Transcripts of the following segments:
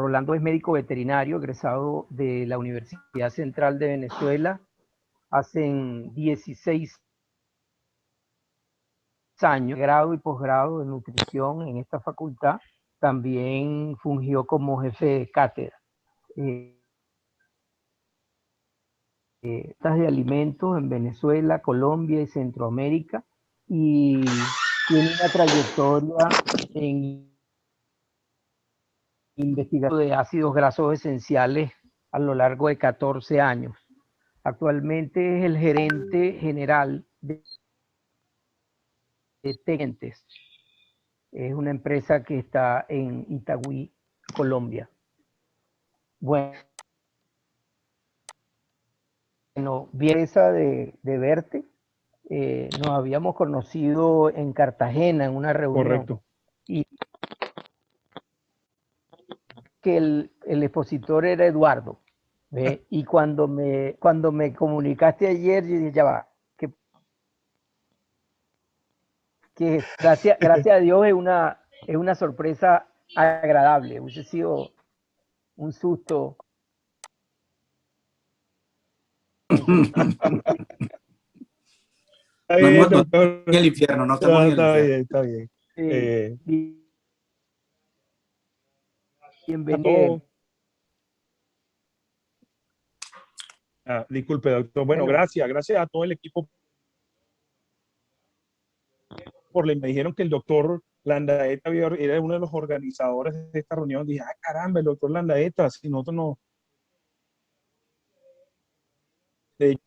Rolando es médico veterinario, egresado de la Universidad Central de Venezuela. Hacen 16 años, grado y posgrado de nutrición en esta facultad. También fungió como jefe de cátedra. De alimentos en Venezuela, Colombia y Centroamérica, y tiene una trayectoria en investigación de ácidos grasos esenciales a lo largo de 14 años. Actualmente es el gerente general de Tentes. Es una empresa que está en Itagüí, Colombia. Bueno, bien esa de verte. Nos habíamos conocido en Cartagena en una reunión. Correcto. Y que el expositor era Eduardo. Y cuando me comunicaste ayer, yo dije, ya va, que gracias a Dios es una sorpresa agradable. Hubiese sido un susto. Está bien, no doctor. en el infierno, no estamos en el infierno. Está bien. Bienvenido. Disculpe, doctor. Bueno, gracias a todo el equipo. Me dijeron que el doctor Landaeta era uno de los organizadores de esta reunión. Dije, caramba, el doctor Landaeta, si nosotros no...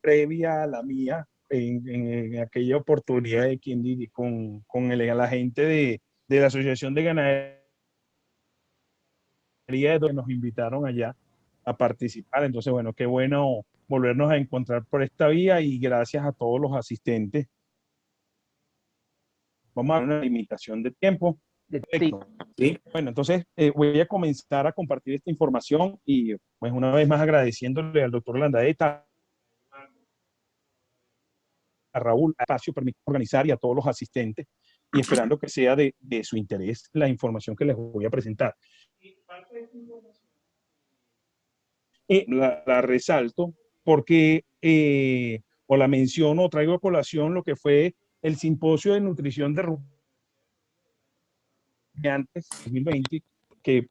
previa a la mía, en aquella oportunidad de con la gente de la Asociación de Ganadería, donde nos invitaron allá a participar. Entonces, bueno, qué bueno volvernos a encontrar por esta vía y gracias a todos los asistentes. Vamos a dar una limitación de tiempo. Sí. Bueno, entonces voy a comenzar a compartir esta información y pues una vez más agradeciéndole al doctor Landaeta, a Raúl, a espacio permite organizar y a todos los asistentes y esperando que sea de su interés la información que les voy a presentar. La resalto porque o la menciono, traigo a colación lo que fue el simposio de nutrición de rumiantes 2020 que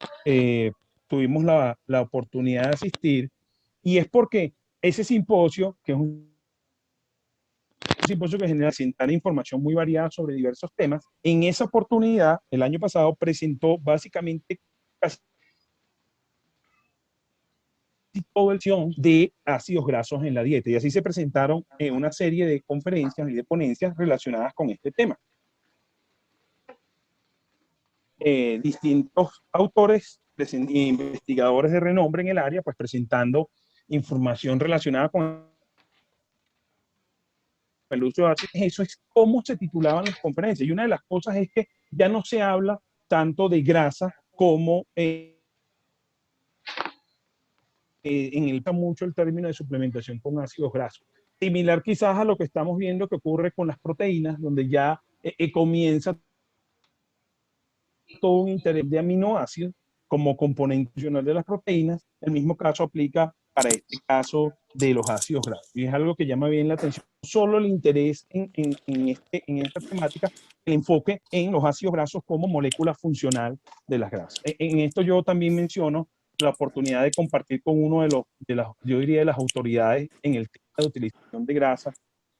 tuvimos la oportunidad de asistir, y es porque ese simposio, que es un simposio que genera presentar información muy variada sobre diversos temas, en esa oportunidad, el año pasado, presentó básicamente casi todo el de ácidos grasos en la dieta, y así se presentaron una serie de conferencias y de ponencias relacionadas con este tema. Distintos autores, investigadores de renombre en el área, pues presentando información relacionada con el uso de ácidos. Eso es cómo se titulaban las conferencias, y una de las cosas es que ya no se habla tanto de grasa como mucho el término de suplementación con ácidos grasos. Similar quizás a lo que estamos viendo que ocurre con las proteínas, donde ya comienza todo un interés de aminoácidos como componente funcional de las proteínas. El mismo caso aplica para este caso de los ácidos grasos. Y es algo que llama bien la atención. Solo el interés en esta temática, el enfoque en los ácidos grasos como molécula funcional de las grasas. En esto yo también menciono la oportunidad de compartir con uno yo diría, de las autoridades en el tema de utilización de grasa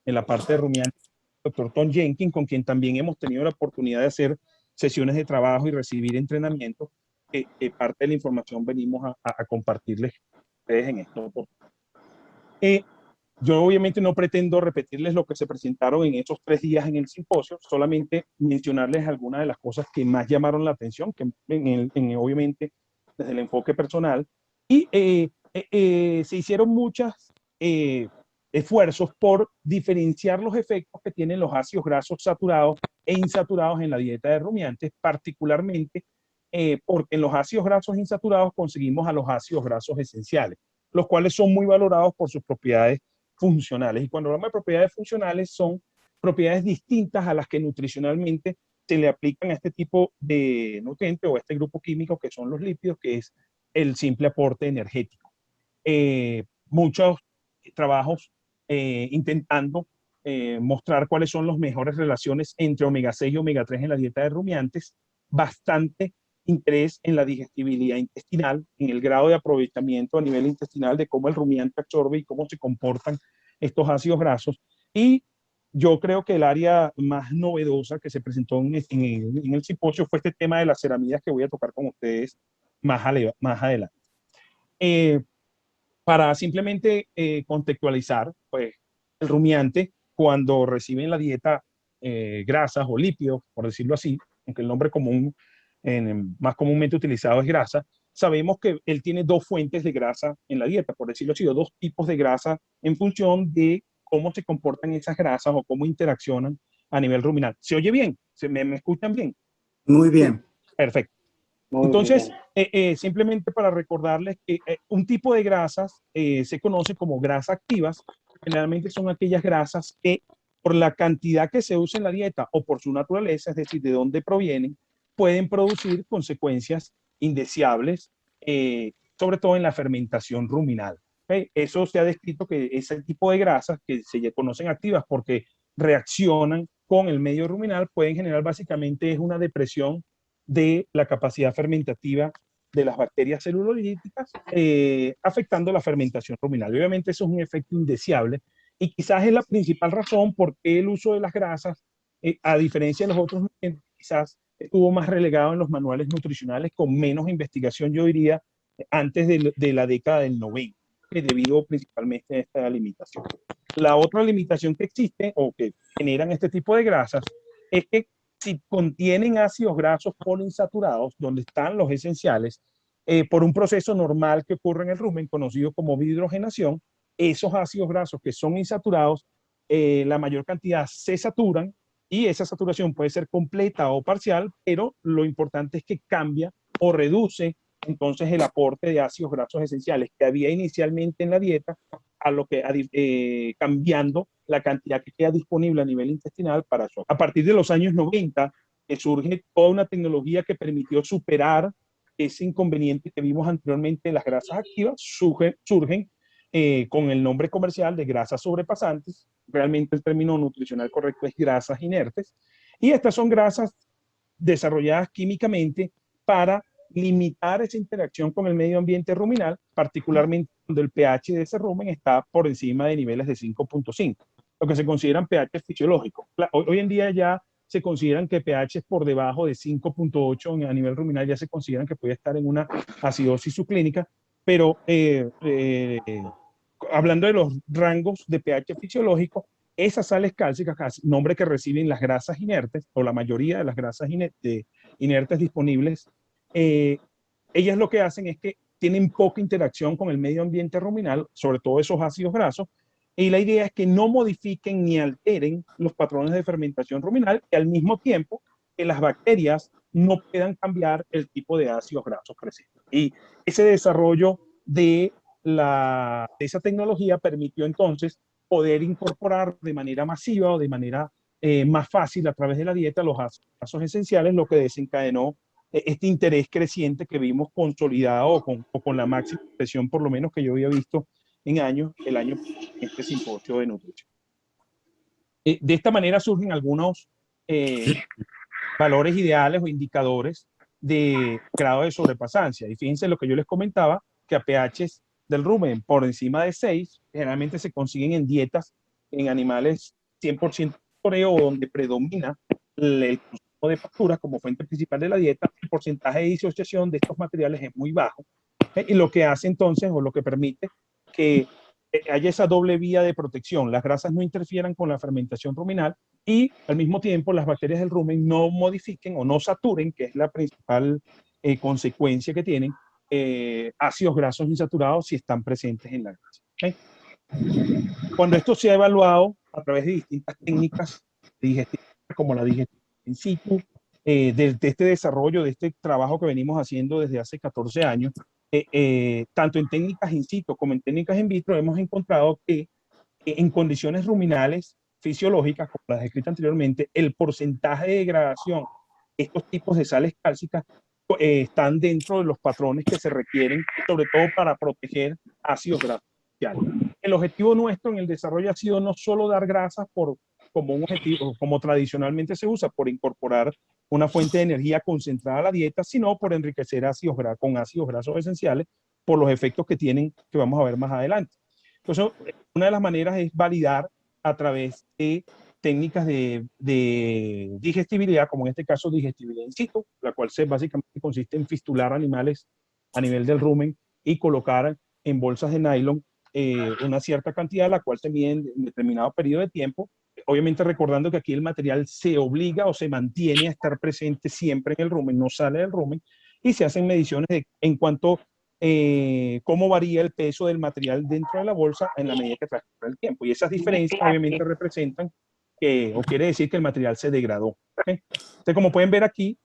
en la parte de rumiantes, el doctor Tom Jenkins, con quien también hemos tenido la oportunidad de hacer sesiones de trabajo y recibir entrenamiento, que parte de la información venimos a compartirles a ustedes en esto. Yo obviamente no pretendo repetirles lo que se presentaron en esos 3 días en el simposio, solamente mencionarles algunas de las cosas que más llamaron la atención, que obviamente desde el enfoque personal, y se hicieron muchos esfuerzos por diferenciar los efectos que tienen los ácidos grasos saturados e insaturados en la dieta de rumiantes, particularmente porque en los ácidos grasos insaturados conseguimos a los ácidos grasos esenciales, los cuales son muy valorados por sus propiedades funcionales. Y cuando hablamos de propiedades funcionales, son propiedades distintas a las que nutricionalmente se le aplican a este tipo de nutriente o a este grupo químico que son los lípidos, que es el simple aporte energético. Muchos trabajos intentando mostrar cuáles son las mejores relaciones entre omega 6 y omega 3 en la dieta de rumiantes, bastante interés en la digestibilidad intestinal, en el grado de aprovechamiento a nivel intestinal de cómo el rumiante absorbe y cómo se comportan estos ácidos grasos. Y yo creo que el área más novedosa que se presentó en el simposio fue este tema de las ceramidas que voy a tocar con ustedes más adelante. Para simplemente contextualizar, pues el rumiante, cuando recibe en la dieta grasas o lípidos, por decirlo así, aunque el nombre común, más comúnmente utilizado es grasa, sabemos que él tiene dos fuentes de grasa en la dieta, por decirlo así, o dos tipos de grasa en función de cómo se comportan esas grasas o cómo interaccionan a nivel ruminal. ¿Se oye bien? ¿Me escuchan bien? Muy bien. Perfecto. Entonces, simplemente para recordarles que un tipo de grasas se conoce como grasas activas. Generalmente son aquellas grasas que por la cantidad que se usa en la dieta o por su naturaleza, es decir, de dónde provienen, pueden producir consecuencias indeseables, sobre todo en la fermentación ruminal. ¿Okay? Eso se ha descrito que ese tipo de grasas que se conocen activas porque reaccionan con el medio ruminal pueden generar básicamente es una depresión de la capacidad fermentativa de las bacterias celulolíticas, afectando la fermentación ruminal. Obviamente eso es un efecto indeseable y quizás es la principal razón por qué el uso de las grasas, a diferencia de los otros nutrientes, quizás estuvo más relegado en los manuales nutricionales con menos investigación, yo diría, antes de la década del 90, debido principalmente a esta limitación. La otra limitación que existe o que generan este tipo de grasas es que si contienen ácidos grasos poliinsaturados, donde están los esenciales, por un proceso normal que ocurre en el rumen, conocido como bihidrogenación, esos ácidos grasos que son insaturados, la mayor cantidad se saturan y esa saturación puede ser completa o parcial, pero lo importante es que cambia o reduce entonces el aporte de ácidos grasos esenciales que había inicialmente en la dieta, a lo que cambiando la cantidad que queda disponible a nivel intestinal para eso. A partir de los años 90, surge toda una tecnología que permitió superar ese inconveniente que vimos anteriormente. Las grasas activas surgen con el nombre comercial de grasas sobrepasantes. Realmente el término nutricional correcto es grasas inertes. Y estas son grasas desarrolladas químicamente para limitar esa interacción con el medio ambiente ruminal, particularmente cuando el pH de ese rumen está por encima de niveles de 5.5, lo que se consideran pH fisiológicos. Hoy en día ya se consideran que pH es por debajo de 5.8 a nivel ruminal, ya se consideran que puede estar en una acidosis subclínica, pero hablando de los rangos de pH fisiológico, esas sales cálcicas, nombre que reciben las grasas inertes, o la mayoría de las grasas inertes disponibles, ellas lo que hacen es que tienen poca interacción con el medio ambiente ruminal, sobre todo esos ácidos grasos, y la idea es que no modifiquen ni alteren los patrones de fermentación ruminal y al mismo tiempo que las bacterias no puedan cambiar el tipo de ácidos grasos presentes. Y ese desarrollo de esa tecnología permitió entonces poder incorporar de manera masiva o de manera más fácil a través de la dieta los ácidos grasos esenciales, lo que desencadenó este interés creciente que vimos consolidado o con la máxima expresión, por lo menos que yo había visto en el año este simposio de nutrición. De esta manera surgen algunos valores ideales o indicadores de grado de sobrepasancia. Y fíjense lo que yo les comentaba, que a pHs del rumen por encima de 6, generalmente se consiguen en dietas en animales 100% pastoreo, donde predomina el consumo de pasturas como fuente principal de la dieta. El porcentaje de disociación de estos materiales es muy bajo. Y lo que hace entonces, o lo que permite que haya esa doble vía de protección. Las grasas no interfieran con la fermentación ruminal y al mismo tiempo las bacterias del rumen no modifiquen o no saturen, que es la principal consecuencia que tienen, ácidos grasos insaturados si están presentes en la grasa. ¿Okay? Cuando esto se ha evaluado a través de distintas técnicas digestivas, como la digestión in situ, de este desarrollo, de este trabajo que venimos haciendo desde hace 14 años, tanto en técnicas in situ como en técnicas in vitro, hemos encontrado que en condiciones ruminales fisiológicas, como las descritas anteriormente, el porcentaje de degradación de estos tipos de sales cálcicas están dentro de los patrones que se requieren, sobre todo para proteger ácidos grasos esenciales. El objetivo nuestro en el desarrollo ha sido no solo dar grasas como un objetivo, como tradicionalmente se usa, por incorporar una fuente de energía concentrada a la dieta, sino por enriquecer con ácidos grasos esenciales por los efectos que tienen, que vamos a ver más adelante. Entonces, una de las maneras es validar a través de técnicas de digestibilidad, como en este caso digestibilidad in situ, la cual básicamente consiste en fistular animales a nivel del rumen y colocar en bolsas de nylon una cierta cantidad, la cual se mide en determinado periodo de tiempo, obviamente recordando que aquí el material se obliga o se mantiene a estar presente siempre en el rumen, no sale del rumen, y se hacen mediciones en cuanto cómo varía el peso del material dentro de la bolsa en la medida que transcurre el tiempo. Y esas diferencias obviamente representan o quiere decir que el material se degradó. ¿Okay? Entonces, como pueden ver aquí,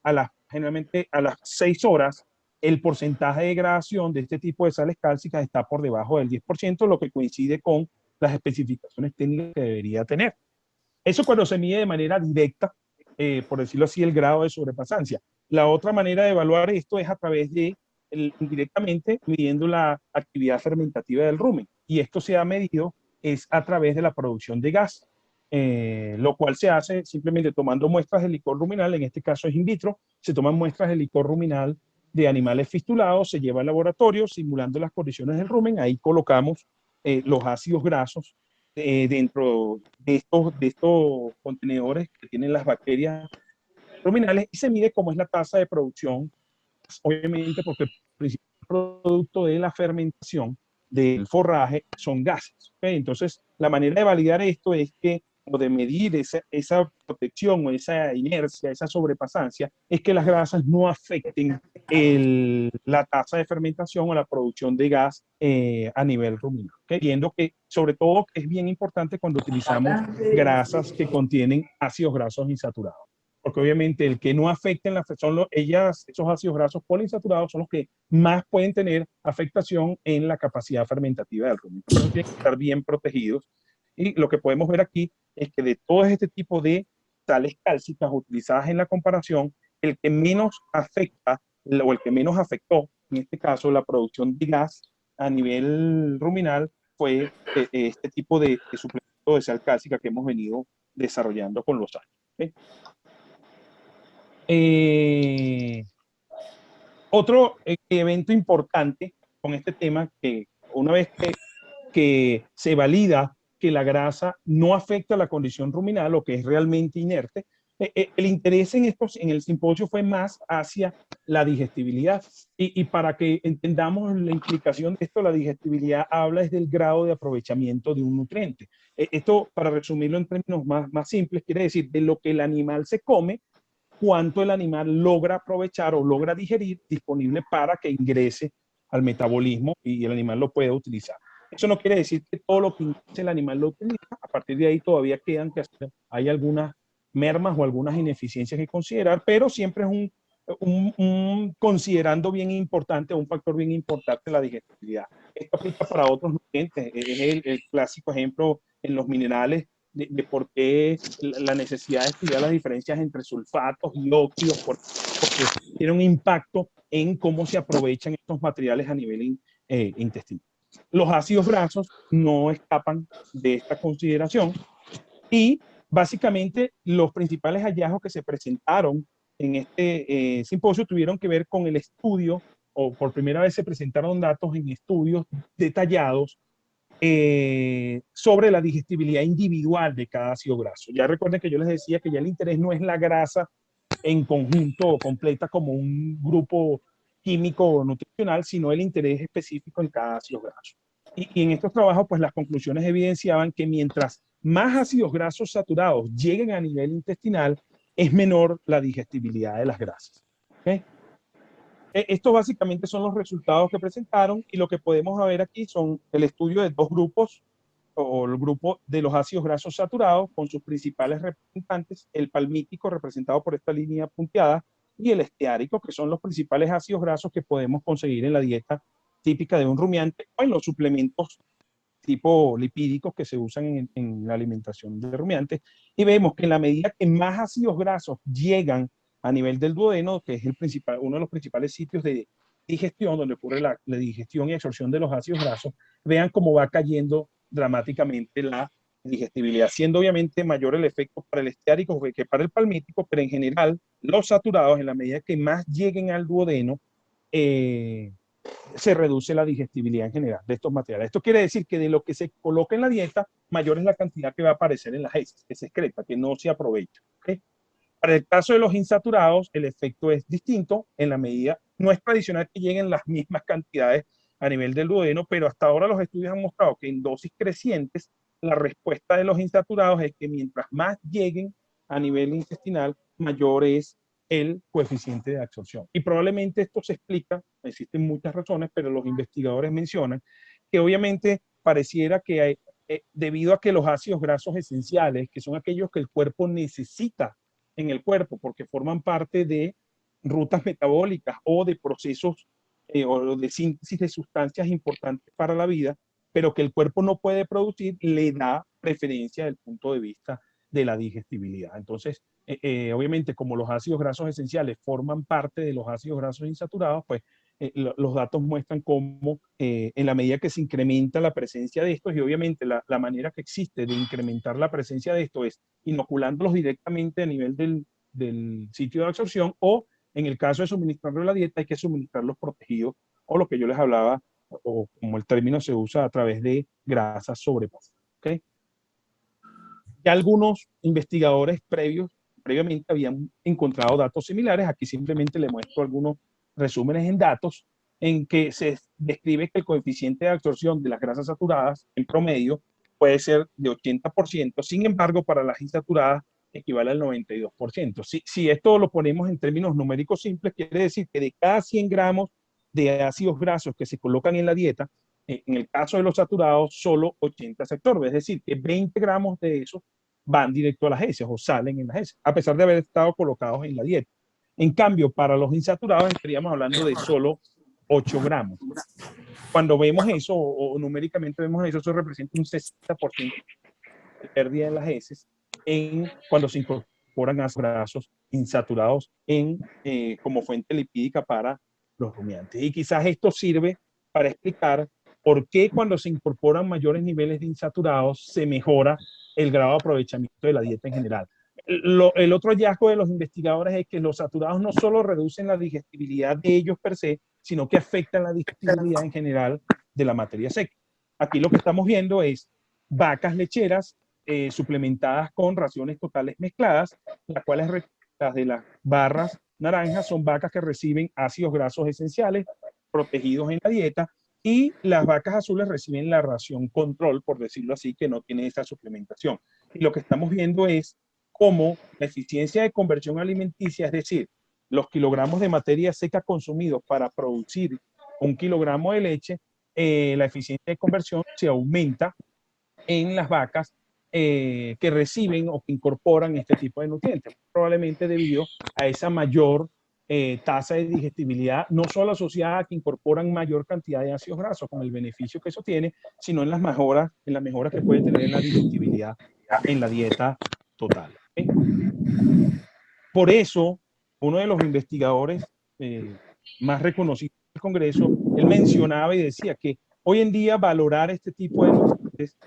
generalmente a las 6 horas, el porcentaje de degradación de este tipo de sales cálcicas está por debajo del 10%, lo que coincide con las especificaciones técnicas que debería tener. Eso cuando se mide de manera directa, por decirlo así, el grado de sobrepasancia. La otra manera de evaluar esto es a través de indirectamente midiendo la actividad fermentativa del rumen. Y esto se ha medido es a través de la producción de gas, lo cual se hace simplemente tomando muestras de licor ruminal, en este caso es in vitro, se toman muestras de licor ruminal de animales fistulados, se lleva al laboratorio simulando las condiciones del rumen, ahí colocamos los ácidos grasos dentro de estos contenedores que tienen las bacterias ruminales y se mide cómo es la tasa de producción, obviamente porque el principal producto de la fermentación del forraje son gases. ¿Okay? Entonces, la manera de validar esto es que, o de medir esa protección o esa inercia, esa sobrepasancia, es que las grasas no afecten la tasa de fermentación o la producción de gas a nivel ruminal. ¿Okay? Viendo que, sobre todo, es bien importante cuando utilizamos grasas que contienen ácidos grasos insaturados. Porque obviamente el que no afecten esos ácidos grasos poliinsaturados son los que más pueden tener afectación en la capacidad fermentativa del rumen. Por eso tienen que estar bien protegidos. Y lo que podemos ver aquí es que de todo este tipo de sales cálcicas utilizadas en la comparación, el que menos afecta o el que menos afectó, en este caso la producción de gas a nivel ruminal, fue este tipo de suplemento de sal cálcica que hemos venido desarrollando con los años. ¿Okay? Otro evento importante con este tema, que una vez que se valida que la grasa no afecta la condición ruminal o que es realmente inerte, el interés en el simposio fue más hacia la digestibilidad. Y para que entendamos la implicación de esto, la digestibilidad habla es del grado de aprovechamiento de un nutriente. Esto, para resumirlo en términos más simples, quiere decir de lo que el animal se come, cuánto el animal logra aprovechar o logra digerir disponible para que ingrese al metabolismo y el animal lo pueda utilizar. Eso no quiere decir que todo lo que ingrese el animal lo utiliza. A partir de ahí todavía quedan que hacer. Hay algunas mermas o algunas ineficiencias que considerar, pero siempre es un considerando bien importante, un factor bien importante la digestibilidad. Esto aplica para otros nutrientes. Es el clásico ejemplo en los minerales de por qué la necesidad de estudiar las diferencias entre sulfatos y óxidos, porque tiene un impacto en cómo se aprovechan estos materiales a nivel intestinal. Los ácidos grasos no escapan de esta consideración y básicamente los principales hallazgos que se presentaron en este simposio tuvieron que ver con el estudio, o por primera vez se presentaron datos en estudios detallados sobre la digestibilidad individual de cada ácido graso. Ya recuerden que yo les decía que ya el interés no es la grasa en conjunto o completa como un grupo químico o nutricional, sino el interés específico en cada ácido graso. Y en estos trabajos, pues las conclusiones evidenciaban que mientras más ácidos grasos saturados lleguen a nivel intestinal, es menor la digestibilidad de las grasas. ¿Okay? Estos básicamente son los resultados que presentaron y lo que podemos ver aquí son el estudio de dos grupos, o el grupo de los ácidos grasos saturados con sus principales representantes, el palmítico representado por esta línea punteada y el esteárico, que son los principales ácidos grasos que podemos conseguir en la dieta típica de un rumiante o en los suplementos tipo lipídicos que se usan en la alimentación de rumiantes. Y vemos que en la medida que más ácidos grasos llegan a nivel del duodeno, que es uno de los principales sitios de digestión, donde ocurre la digestión y absorción de los ácidos grasos, vean cómo va cayendo dramáticamente la digestibilidad, siendo obviamente mayor el efecto para el esteárico que para el palmítico, pero en general los saturados, en la medida que más lleguen al duodeno, se reduce la digestibilidad en general de estos materiales. Esto quiere decir que de lo que se coloca en la dieta, mayor es la cantidad que va a aparecer en las heces, que se excreta, que no se aprovecha. ¿Okay? Para el caso de los insaturados, el efecto es distinto en la medida, no es tradicional que lleguen las mismas cantidades a nivel del duodeno, pero hasta ahora los estudios han mostrado que en dosis crecientes, la respuesta de los insaturados es que mientras más lleguen a nivel intestinal, mayor es el coeficiente de absorción. Y probablemente esto se explica, existen muchas razones, pero los investigadores mencionan que obviamente pareciera que hay, debido a que los ácidos grasos esenciales, que son aquellos que el cuerpo necesita en el cuerpo, porque forman parte de rutas metabólicas o de procesos o de síntesis de sustancias importantes para la vida, pero que el cuerpo no puede producir, le da preferencia desde el punto de vista de la digestibilidad. Entonces, obviamente, como los ácidos grasos esenciales forman parte de los ácidos grasos insaturados, pues los datos muestran cómo en la medida que se incrementa la presencia de estos, y obviamente la manera que existe de incrementar la presencia de esto es inoculándolos directamente a nivel del sitio de absorción, o en el caso de suministrarlo a la dieta, hay que suministrarlos protegidos, o lo que yo les hablaba, o como el término se usa, a través de grasas sobrepasadas. ¿Okay? Ya algunos investigadores previamente habían encontrado datos similares. Aquí simplemente le muestro algunos resúmenes en datos en que se describe que el coeficiente de absorción de las grasas saturadas en promedio puede ser de 80%. Sin embargo, para las insaturadas equivale al 92%. Si esto lo ponemos en términos numéricos simples, quiere decir que de cada 100 gramos de ácidos grasos que se colocan en la dieta, en el caso de los saturados, solo 80 se absorben. Es decir, que 20 gramos de esos van directo a las heces o salen en las heces, a pesar de haber estado colocados en la dieta. En cambio, para los insaturados estaríamos hablando de solo 8 gramos. Cuando vemos eso, o numéricamente vemos eso representa un 60% de pérdida en las heces cuando se incorporan ácidos grasos insaturados como fuente lipídica para los rumiantes. Y quizás esto sirve para explicar por qué cuando se incorporan mayores niveles de insaturados se mejora el grado de aprovechamiento de la dieta en general. El otro hallazgo de los investigadores es que los saturados no solo reducen la digestibilidad de ellos per se, sino que afectan la digestibilidad en general de la materia seca. Aquí lo que estamos viendo es vacas lecheras suplementadas con raciones totales mezcladas, las cuales las de las barras naranjas son vacas que reciben ácidos grasos esenciales protegidos en la dieta, y las vacas azules reciben la ración control, por decirlo así, que no tiene esa suplementación. Y lo que estamos viendo es cómo la eficiencia de conversión alimenticia, es decir, los kilogramos de materia seca consumidos para producir 1 kilogramo de leche, la eficiencia de conversión se aumenta en las vacas que reciben o que incorporan este tipo de nutrientes, probablemente debido a esa mayor tasa de digestibilidad, no solo asociada a que incorporan mayor cantidad de ácidos grasos con el beneficio que eso tiene, sino en las mejoras que puede tener en la digestibilidad en la dieta total. ¿Okay? Por eso, uno de los investigadores más reconocidos del Congreso, él mencionaba y decía que hoy en día valorar este tipo de nutrientes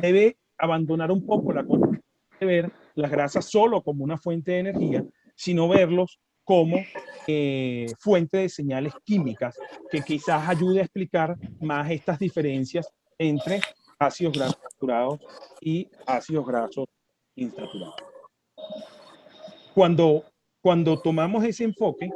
debe abandonar un poco la concepción de ver las grasas solo como una fuente de energía, sino verlos como fuente de señales químicas que quizás ayude a explicar más estas diferencias entre ácidos grasos saturados y ácidos grasos insaturados. Cuando tomamos ese enfoque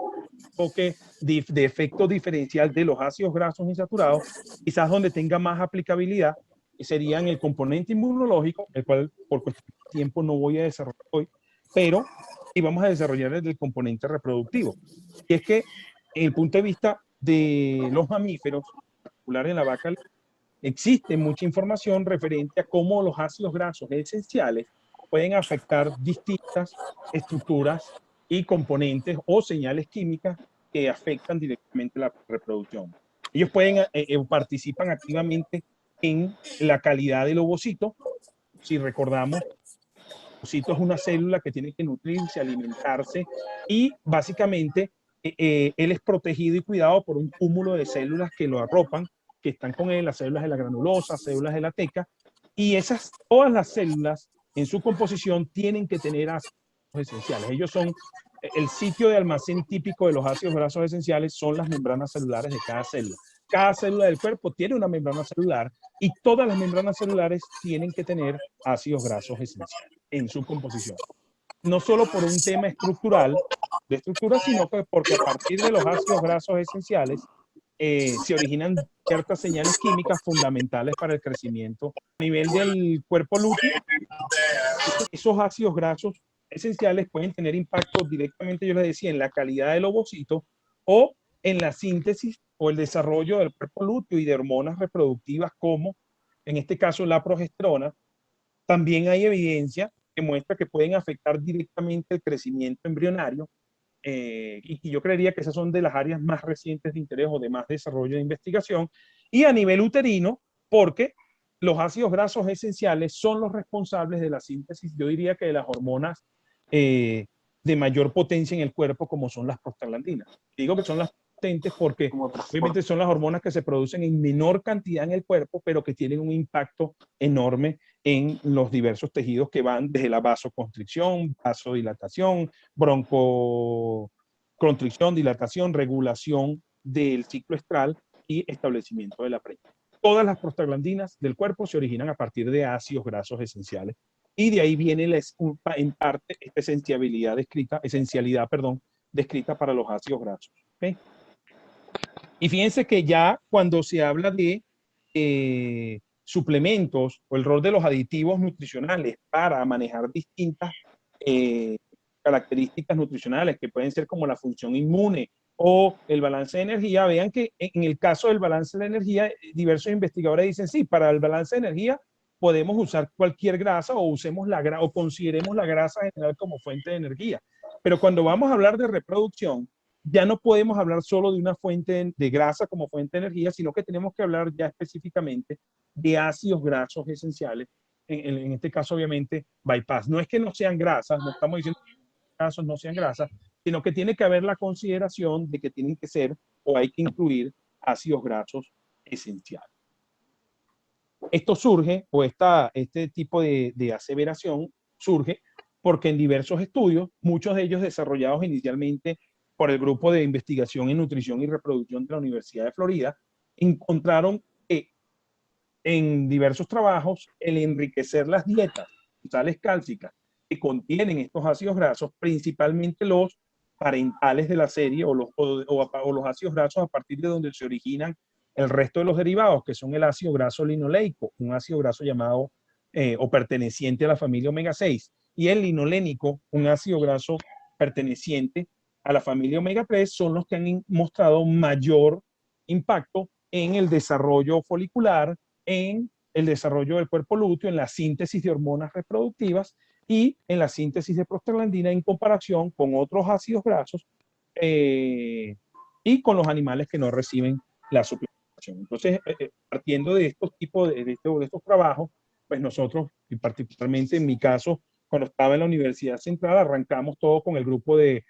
de efecto diferencial de los ácidos grasos insaturados, quizás donde tenga más aplicabilidad sería en el componente inmunológico, el cual por cuestión de tiempo no voy a desarrollar hoy, pero sí vamos a desarrollar el del componente reproductivo. Y es que, en el punto de vista de los mamíferos, en particular en la vaca, existe mucha información referente a cómo los ácidos grasos esenciales pueden afectar distintas estructuras y componentes o señales químicas que afectan directamente la reproducción. Ellos participan activamente en la calidad del ovocito. Si recordamos, ovocito es una célula que tiene que nutrirse, alimentarse, y básicamente él es protegido y cuidado por un cúmulo de células que lo arropan, que están con él, las células de la granulosa, células de la teca, y todas las células en su composición tienen que tener ácidos esenciales. Ellos son el sitio de almacén típico de los ácidos grasos esenciales, son las membranas celulares de cada célula. Cada célula del cuerpo tiene una membrana celular y todas las membranas celulares tienen que tener ácidos grasos esenciales en su composición. No solo por un tema estructural, de estructura, sino que porque a partir de los ácidos grasos esenciales se originan ciertas señales químicas fundamentales para el crecimiento. A nivel del cuerpo lúteo, esos ácidos grasos esenciales pueden tener impacto directamente, yo les decía, en la calidad del ovocito o en la síntesis o el desarrollo del cuerpo lúteo y de hormonas reproductivas como, en este caso, la progesterona. También hay evidencia que muestra que pueden afectar directamente el crecimiento embrionario, y yo creería que esas son de las áreas más recientes de interés o de más desarrollo de investigación. Y a nivel uterino, porque los ácidos grasos esenciales son los responsables de la síntesis, yo diría que de las hormonas de mayor potencia en el cuerpo, como son las prostaglandinas. Digo que son las potentes porque obviamente son las hormonas que se producen en menor cantidad en el cuerpo, pero que tienen un impacto enorme en los diversos tejidos que van desde la vasoconstricción, vasodilatación, broncoconstricción, dilatación, regulación del ciclo estral y establecimiento de la preñez. Todas las prostaglandinas del cuerpo se originan a partir de ácidos grasos esenciales y de ahí viene en parte esta esencialidad descrita para los ácidos grasos. ¿Okay? Y fíjense que ya cuando se habla de suplementos o el rol de los aditivos nutricionales para manejar distintas características nutricionales que pueden ser como la función inmune o el balance de energía, vean que en el caso del balance de la energía, diversos investigadores dicen, sí, para el balance de energía podemos usar cualquier grasa o usemos o consideremos la grasa general como fuente de energía. Pero cuando vamos a hablar de reproducción, ya no podemos hablar solo de una fuente de grasa como fuente de energía, sino que tenemos que hablar ya específicamente de ácidos grasos esenciales. En este caso, obviamente, bypass. No es que no sean grasas, no estamos diciendo que los casos no sean grasas, sino que tiene que haber la consideración de que tienen que ser o hay que incluir ácidos grasos esenciales. Esto surge, o este tipo de aseveración surge porque en diversos estudios, muchos de ellos desarrollados inicialmente por el grupo de investigación en nutrición y reproducción de la Universidad de Florida, encontraron que en diversos trabajos el enriquecer las dietas sales cálcicas que contienen estos ácidos grasos, principalmente los parentales de la serie o los ácidos grasos a partir de donde se originan el resto de los derivados, que son el ácido graso linoleico, un ácido graso llamado o perteneciente a la familia omega 6, y el linolénico, un ácido graso perteneciente a la familia omega 3, son los que han mostrado mayor impacto en el desarrollo folicular, en el desarrollo del cuerpo lúteo, en la síntesis de hormonas reproductivas y en la síntesis de prostaglandina en comparación con otros ácidos grasos y con los animales que no reciben la suplementación. Entonces, partiendo de estos tipos de estos trabajos, pues nosotros, y particularmente en mi caso, cuando estaba en la Universidad Central, arrancamos todo con el grupo del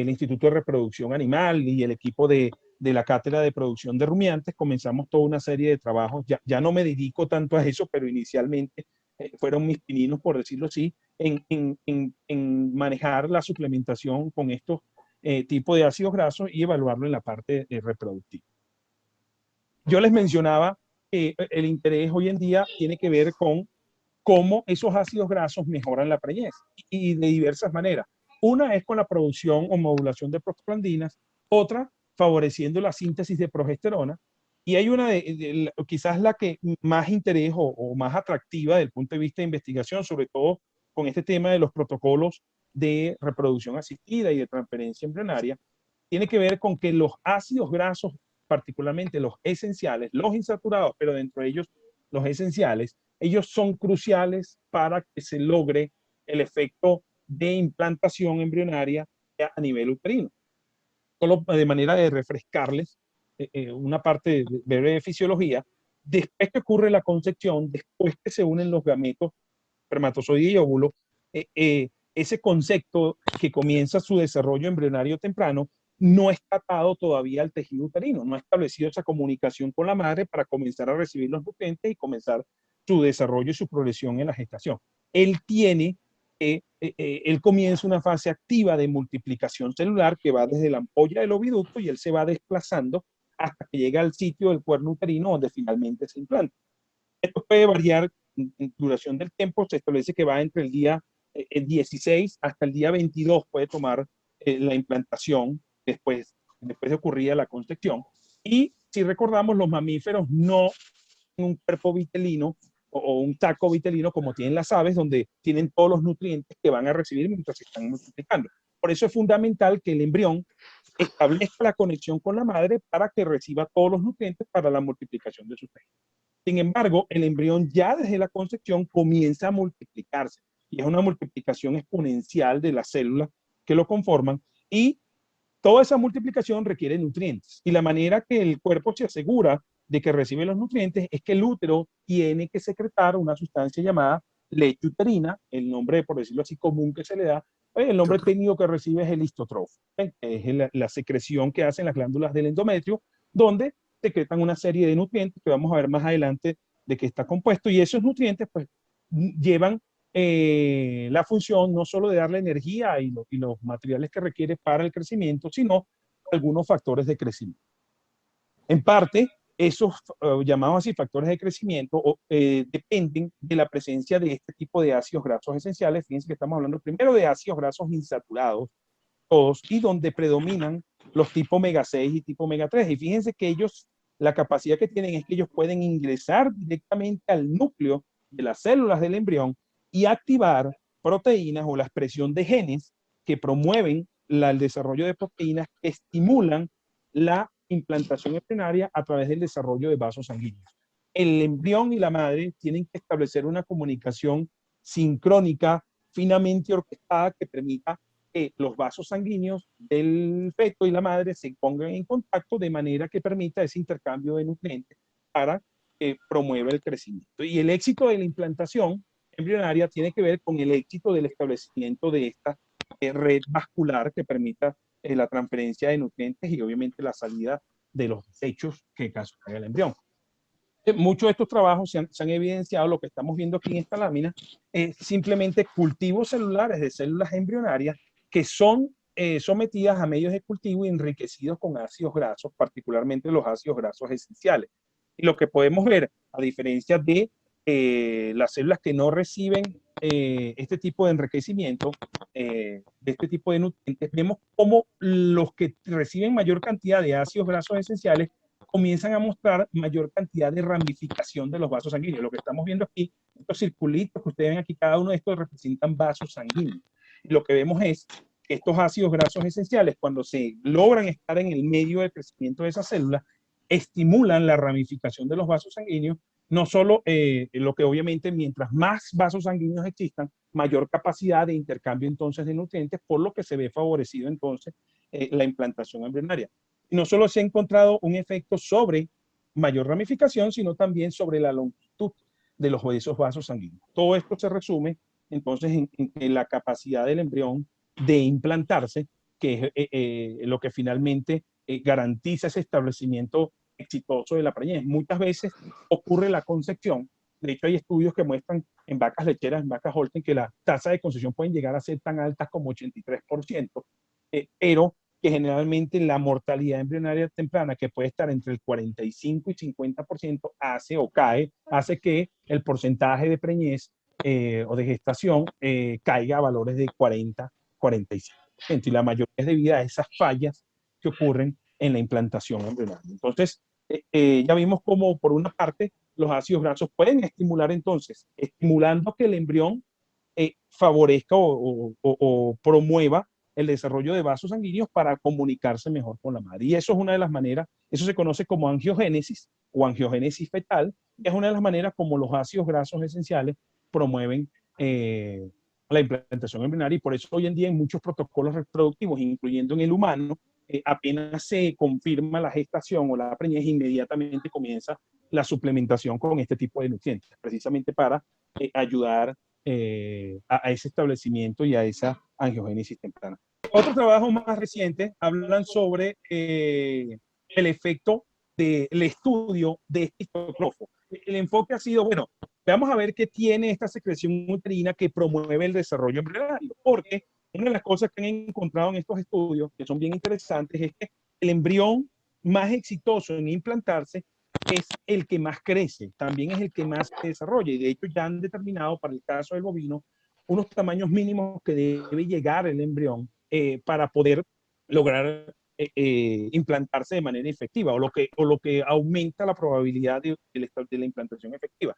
Instituto de Reproducción Animal y el equipo de la Cátedra de Producción de Rumiantes. Comenzamos toda una serie de trabajos. Ya no me dedico tanto a eso, pero inicialmente fueron mis pininos, por decirlo así, en manejar la suplementación con estos tipos de ácidos grasos y evaluarlo en la parte reproductiva. Yo les mencionaba que el interés hoy en día tiene que ver con cómo esos ácidos grasos mejoran la preñez y de diversas maneras. Una es con la producción o modulación de prostaglandinas, otra favoreciendo la síntesis de progesterona, y hay una quizás la que más interés o más atractiva desde el punto de vista de investigación, sobre todo con este tema de los protocolos de reproducción asistida y de transferencia embrionaria, tiene que ver con que los ácidos grasos, particularmente los esenciales, los insaturados, pero dentro de ellos los esenciales, ellos son cruciales para que se logre el efecto de implantación embrionaria a nivel uterino. Solo de manera de refrescarles una parte breve de fisiología, después que ocurre la concepción, después que se unen los gametos, espermatozoide y óvulo, ese concepto que comienza su desarrollo embrionario temprano no está atado todavía al tejido uterino, no ha establecido esa comunicación con la madre para comenzar a recibir los nutrientes y comenzar su desarrollo y su progresión en la gestación. Él comienza una fase activa de multiplicación celular que va desde la ampolla del oviducto y él se va desplazando hasta que llega al sitio del cuerno uterino donde finalmente se implanta. Esto puede variar en duración del tiempo, se establece que va entre el día 16 hasta el día 22 puede tomar la implantación después de ocurrida la concepción. Y si recordamos, los mamíferos no tienen un cuerpo vitelino o un saco vitelino como tienen las aves, donde tienen todos los nutrientes que van a recibir mientras se están multiplicando. Por eso es fundamental que el embrión establezca la conexión con la madre para que reciba todos los nutrientes para la multiplicación de sus tejidos. Sin embargo, el embrión ya desde la concepción comienza a multiplicarse y es una multiplicación exponencial de las células que lo conforman y toda esa multiplicación requiere nutrientes. Y la manera que el cuerpo se asegura de que recibe los nutrientes es que el útero tiene que secretar una sustancia llamada leche uterina, el nombre, por decirlo así, común que se le da. El nombre técnico que recibe es el histotrofo, es la secreción que hacen las glándulas del endometrio, donde secretan una serie de nutrientes que vamos a ver más adelante de qué está compuesto, y esos nutrientes pues llevan la función no solo de darle energía y los materiales que requiere para el crecimiento, sino algunos factores de crecimiento. En parte, esos llamados así factores de crecimiento dependen de la presencia de este tipo de ácidos grasos esenciales. Fíjense que estamos hablando primero de ácidos grasos insaturados, todos, y donde predominan los tipo omega 6 y tipo omega 3. Y fíjense que ellos, la capacidad que tienen es que ellos pueden ingresar directamente al núcleo de las células del embrión y activar proteínas o la expresión de genes que promueven el desarrollo de proteínas que estimulan la implantación embrionaria a través del desarrollo de vasos sanguíneos. El embrión y la madre tienen que establecer una comunicación sincrónica, finamente orquestada, que permita que los vasos sanguíneos del feto y la madre se pongan en contacto de manera que permita ese intercambio de nutrientes para que promueva el crecimiento. Y el éxito de la implantación embrionaria tiene que ver con el éxito del establecimiento de esta red vascular que permita la transferencia de nutrientes y obviamente la salida de los desechos que caso haga el embrión. Muchos de estos trabajos se han evidenciado, lo que estamos viendo aquí en esta lámina, simplemente cultivos celulares de células embrionarias que son sometidas a medios de cultivo enriquecidos con ácidos grasos, particularmente los ácidos grasos esenciales. Y lo que podemos ver, a diferencia de las células que no reciben este tipo de enriquecimiento, de este tipo de nutrientes, vemos cómo los que reciben mayor cantidad de ácidos grasos esenciales comienzan a mostrar mayor cantidad de ramificación de los vasos sanguíneos. Lo que estamos viendo aquí, estos circulitos que ustedes ven aquí, cada uno de estos representan vasos sanguíneos. Y lo que vemos es que estos ácidos grasos esenciales, cuando se logran estar en el medio de crecimiento de esas células, estimulan la ramificación de los vasos sanguíneos, no solo lo que obviamente mientras más vasos sanguíneos existan, mayor capacidad de intercambio entonces de nutrientes, por lo que se ve favorecido entonces la implantación embrionaria. Y no solo se ha encontrado un efecto sobre mayor ramificación, sino también sobre la longitud de esos vasos sanguíneos. Todo esto se resume entonces en la capacidad del embrión de implantarse, que es lo que finalmente garantiza ese establecimiento exitoso de la preñez. Muchas veces ocurre la concepción. De hecho, hay estudios que muestran en vacas lecheras, en vacas Holstein, que las tasas de concepción pueden llegar a ser tan altas como 83%, pero que generalmente la mortalidad embrionaria temprana, que puede estar entre el 45 y 50%, hace que el porcentaje de preñez o de gestación caiga a valores de 40-45%. Y la mayoría es debido a esas fallas que ocurren en la implantación embrionaria. Entonces, ya vimos cómo, por una parte, los ácidos grasos pueden estimular entonces, estimulando que el embrión favorezca o promueva el desarrollo de vasos sanguíneos para comunicarse mejor con la madre. Y eso es una de las maneras, eso se conoce como angiogénesis o angiogénesis fetal, y es una de las maneras como los ácidos grasos esenciales promueven la implantación embrionaria. Y por eso hoy en día en muchos protocolos reproductivos, incluyendo en el humano, apenas se confirma la gestación o la preñez, inmediatamente comienza la suplementación con este tipo de nutrientes, precisamente para ayudar a ese establecimiento y a esa angiogénesis temprana. Otros trabajos más recientes hablan sobre el efecto del estudio de este histotrofo. El enfoque ha sido, bueno, vamos a ver qué tiene esta secreción uterina que promueve el desarrollo embrionario, porque una de las cosas que han encontrado en estos estudios, que son bien interesantes, es que el embrión más exitoso en implantarse es el que más crece, también es el que más se desarrolla, y de hecho ya han determinado para el caso del bovino unos tamaños mínimos que debe llegar el embrión para poder lograr implantarse de manera efectiva, o lo que aumenta la probabilidad de la implantación efectiva.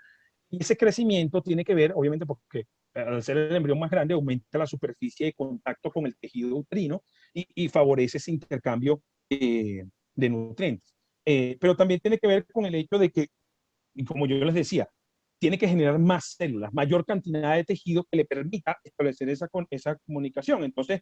Y ese crecimiento tiene que ver, obviamente, porque al ser el embrión más grande, aumenta la superficie de contacto con el tejido uterino y favorece ese intercambio de nutrientes. Pero también tiene que ver con el hecho de que, y como yo les decía, tiene que generar más células, mayor cantidad de tejido que le permita establecer esa comunicación. Entonces,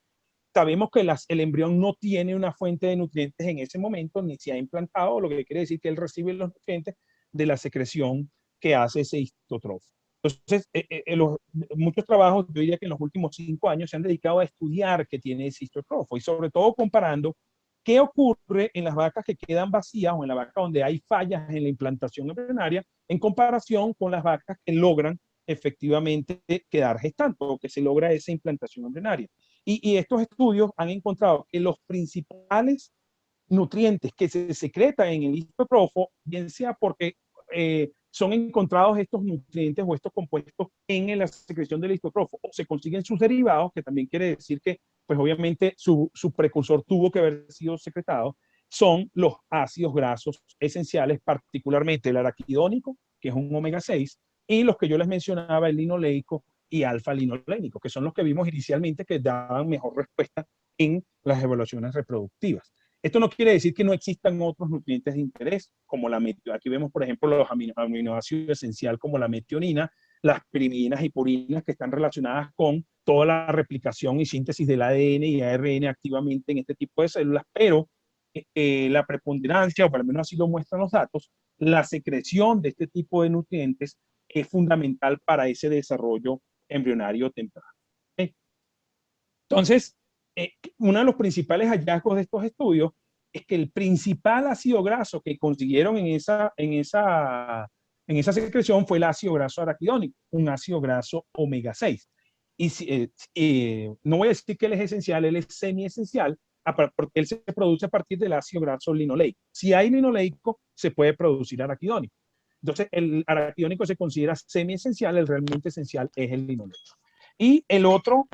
sabemos que el embrión no tiene una fuente de nutrientes en ese momento, ni se ha implantado, lo que quiere decir que él recibe los nutrientes de la secreción que hace ese histotrofo. Entonces, muchos trabajos, yo diría que en los últimos 5 años se han dedicado a estudiar qué tiene ese histotrofo y sobre todo comparando qué ocurre en las vacas que quedan vacías o en la vaca donde hay fallas en la implantación embrionaria en comparación con las vacas que logran efectivamente quedar gestantes o que se logra esa implantación embrionaria. Y estos estudios han encontrado que los principales nutrientes que se secretan en el histotrofo, bien sea porque son encontrados estos nutrientes o estos compuestos en la secreción del histotrofo, o se consiguen sus derivados, que también quiere decir que, pues obviamente, su precursor tuvo que haber sido secretado, son los ácidos grasos esenciales, particularmente el araquidónico, que es un omega 6, y los que yo les mencionaba, el linoleico y alfa-linolénico, que son los que vimos inicialmente que daban mejor respuesta en las evaluaciones reproductivas. Esto no quiere decir que no existan otros nutrientes de interés, como la metionina. Aquí vemos, por ejemplo, los aminoácidos esenciales como la metionina, las pirimidinas y purinas que están relacionadas con toda la replicación y síntesis del ADN y ARN activamente en este tipo de células, pero la preponderancia, o por lo menos así lo muestran los datos, la secreción de este tipo de nutrientes es fundamental para ese desarrollo embrionario temprano. ¿Okay? Entonces, uno de los principales hallazgos de estos estudios es que el principal ácido graso que consiguieron en esa secreción fue el ácido graso araquidónico, un ácido graso omega 6. Y no voy a decir que él es esencial, él es semiesencial, porque él se produce a partir del ácido graso linoleico. Si hay linoleico, se puede producir araquidónico. Entonces, el araquidónico se considera semiesencial, el realmente esencial es el linoleico. Y el otro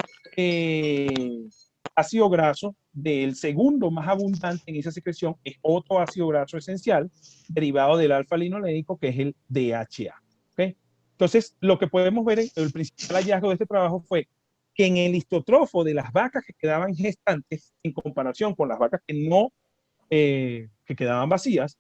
ácido graso del segundo más abundante en esa secreción es otro ácido graso esencial derivado del alfa-linolénico, que es el DHA. ¿Okay? Entonces, lo que podemos ver, el principal hallazgo de este trabajo fue que en el histotrofo de las vacas que quedaban gestantes, en comparación con las vacas que quedaban vacías,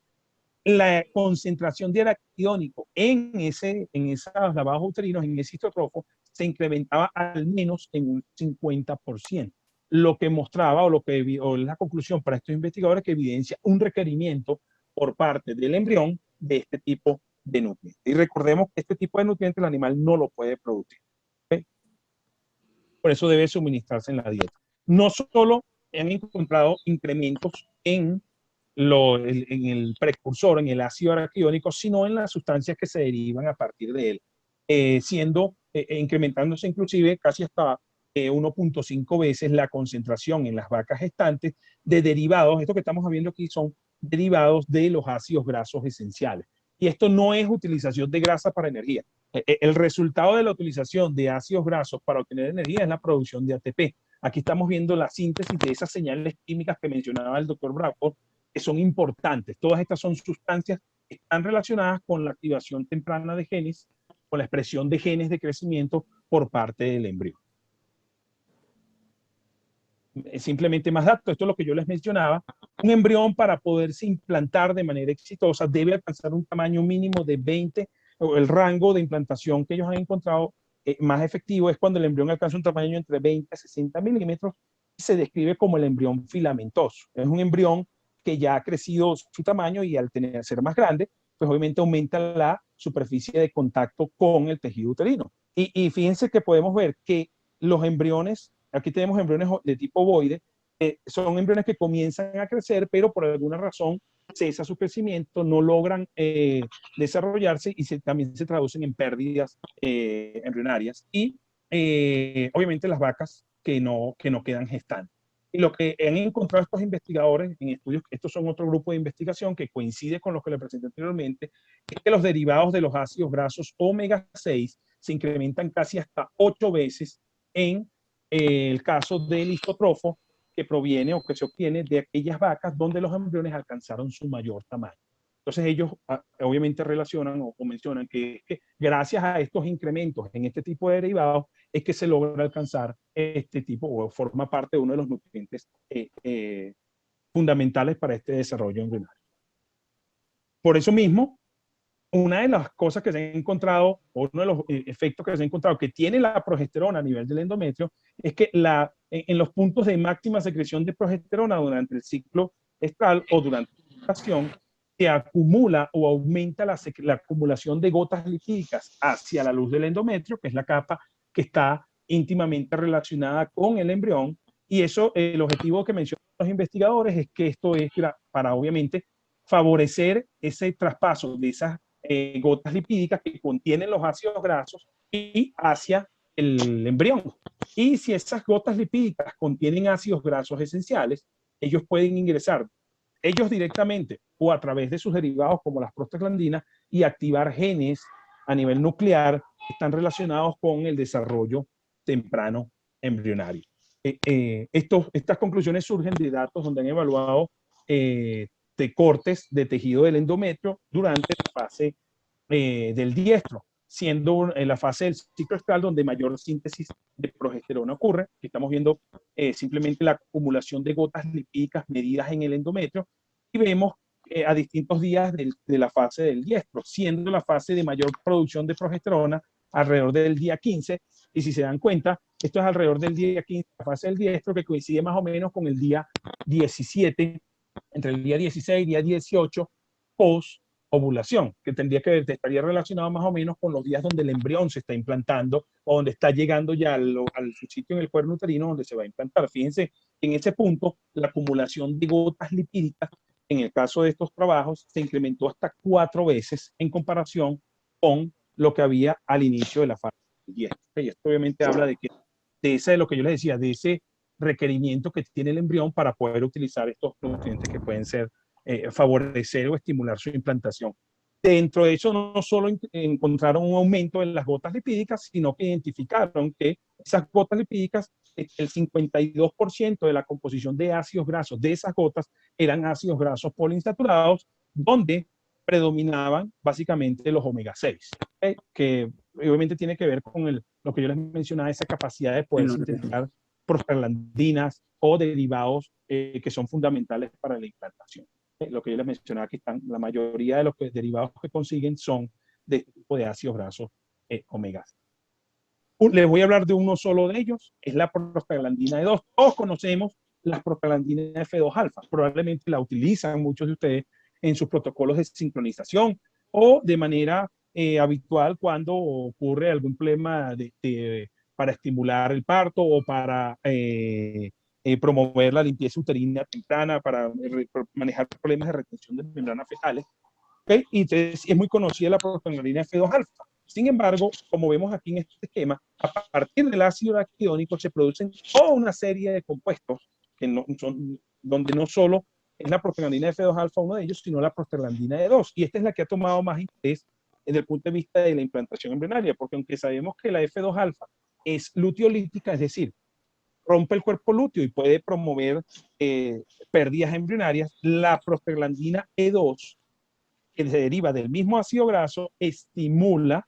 la concentración de araquidónico en esos lavajos uterinos, en ese histotrofo, se incrementaba al menos en un 50%, lo que mostraba o la conclusión para estos investigadores que evidencia un requerimiento por parte del embrión de este tipo de nutrientes. Y recordemos que este tipo de nutrientes el animal no lo puede producir. ¿Okay? Por eso debe suministrarse en la dieta. No solo han encontrado incrementos en el precursor, en el ácido araquidónico, sino en las sustancias que se derivan a partir de él, incrementándose inclusive casi hasta 1.5 veces la concentración en las vacas gestantes de derivados. Esto que estamos viendo aquí son derivados de los ácidos grasos esenciales. Y esto no es utilización de grasa para energía. El resultado de la utilización de ácidos grasos para obtener energía es la producción de ATP. Aquí estamos viendo la síntesis de esas señales químicas que mencionaba el doctor Bravo, que son importantes. Todas estas son sustancias que están relacionadas con la activación temprana de genes, con la expresión de genes de crecimiento por parte del embrión. Simplemente más datos, esto es lo que yo les mencionaba. Un embrión, para poderse implantar de manera exitosa, debe alcanzar un tamaño mínimo de 20, o el rango de implantación que ellos han encontrado más efectivo es cuando el embrión alcanza un tamaño entre 20 a 60 milímetros y se describe como el embrión filamentoso. Es un embrión que ya ha crecido su tamaño y al ser más grande, pues obviamente aumenta la superficie de contacto con el tejido uterino. Y fíjense que podemos ver que los embriones, aquí tenemos embriones de tipo ovoide, son embriones que comienzan a crecer, pero por alguna razón cesa su crecimiento, no logran desarrollarse y también se traducen en pérdidas embrionarias. Y obviamente las vacas que no quedan gestantes. Y lo que han encontrado estos investigadores en estudios, estos son otro grupo de investigación que coincide con lo que le presenté anteriormente, es que los derivados de los ácidos grasos omega 6 se incrementan casi hasta 8 veces en el caso del histotrofo que proviene o que se obtiene de aquellas vacas donde los embriones alcanzaron su mayor tamaño. Entonces ellos obviamente relacionan o mencionan que gracias a estos incrementos en este tipo de derivados es que se logra alcanzar este tipo o forma parte de uno de los nutrientes fundamentales para este desarrollo embrionario. Por eso mismo, una de las cosas que se han encontrado, o uno de los efectos que se ha encontrado que tiene la progesterona a nivel del endometrio, es que en los puntos de máxima secreción de progesterona durante el ciclo estral o durante la gestación, se acumula o aumenta la acumulación de gotas lipídicas hacia la luz del endometrio, que es la capa que está íntimamente relacionada con el embrión. Y eso, el objetivo que mencionan los investigadores es que esto es para obviamente favorecer ese traspaso de esas gotas lipídicas que contienen los ácidos grasos y hacia el embrión. Y si esas gotas lipídicas contienen ácidos grasos esenciales, ellos pueden ingresar ellos directamente o a través de sus derivados como las prostaglandinas y activar genes a nivel nuclear que están relacionados con el desarrollo temprano embrionario. Estas conclusiones surgen de datos donde han evaluado de cortes de tejido del endometrio durante la fase del diestro, siendo en la fase del ciclo estral donde mayor síntesis de progesterona ocurre, que estamos viendo simplemente la acumulación de gotas lipídicas medidas en el endometrio, y vemos a distintos días de la fase del diestro, siendo la fase de mayor producción de progesterona alrededor del día 15, y si se dan cuenta, esto es alrededor del día 15, la fase del diestro, que coincide más o menos con el día 17, entre el día 16 y día 18, post ovulación, que estaría relacionado más o menos con los días donde el embrión se está implantando o donde está llegando ya al sitio en el cuerno uterino donde se va a implantar. Fíjense, en ese punto, la acumulación de gotas lipídicas, en el caso de estos trabajos, se incrementó hasta 4 veces en comparación con lo que había al inicio de la fase del diestro. Y esto obviamente habla de lo que yo les decía, de ese requerimiento que tiene el embrión para poder utilizar estos nutrientes que pueden ser favorecer o estimular su implantación. Dentro de eso, no solo encontraron un aumento en las gotas lipídicas, sino que identificaron que esas gotas lipídicas, el 52% de la composición de ácidos grasos de esas gotas eran ácidos grasos poliinsaturados, donde predominaban básicamente los omega 6, que obviamente tiene que ver con lo que yo les mencionaba, esa capacidad de poder sintetizar prostaglandinas o derivados que son fundamentales para la implantación. Lo que yo les mencionaba, que la mayoría de los derivados que consiguen son de este tipo de ácidos grasos omega. Les voy a hablar de uno solo de ellos, es la prostaglandina E2. Todos conocemos la prostaglandina F2 alfa, probablemente la utilizan muchos de ustedes en sus protocolos de sincronización o de manera habitual cuando ocurre algún problema para estimular el parto o para promover la limpieza uterina temprana, para manejar problemas de retención de membranas fetales. ¿Okay? Y entonces es muy conocida la prostaglandina F2 alfa. Sin embargo, como vemos aquí en este esquema, a partir del ácido araquidónico se producen toda una serie de compuestos que donde no solo es la prostaglandina F2 alfa uno de ellos, sino la prostaglandina E2. Y esta es la que ha tomado más interés desde el punto de vista de la implantación embrionaria, porque aunque sabemos que la F2 alfa es luteolítica, es decir, rompe el cuerpo lúteo y puede promover pérdidas embrionarias, la prostaglandina E2, que se deriva del mismo ácido graso, estimula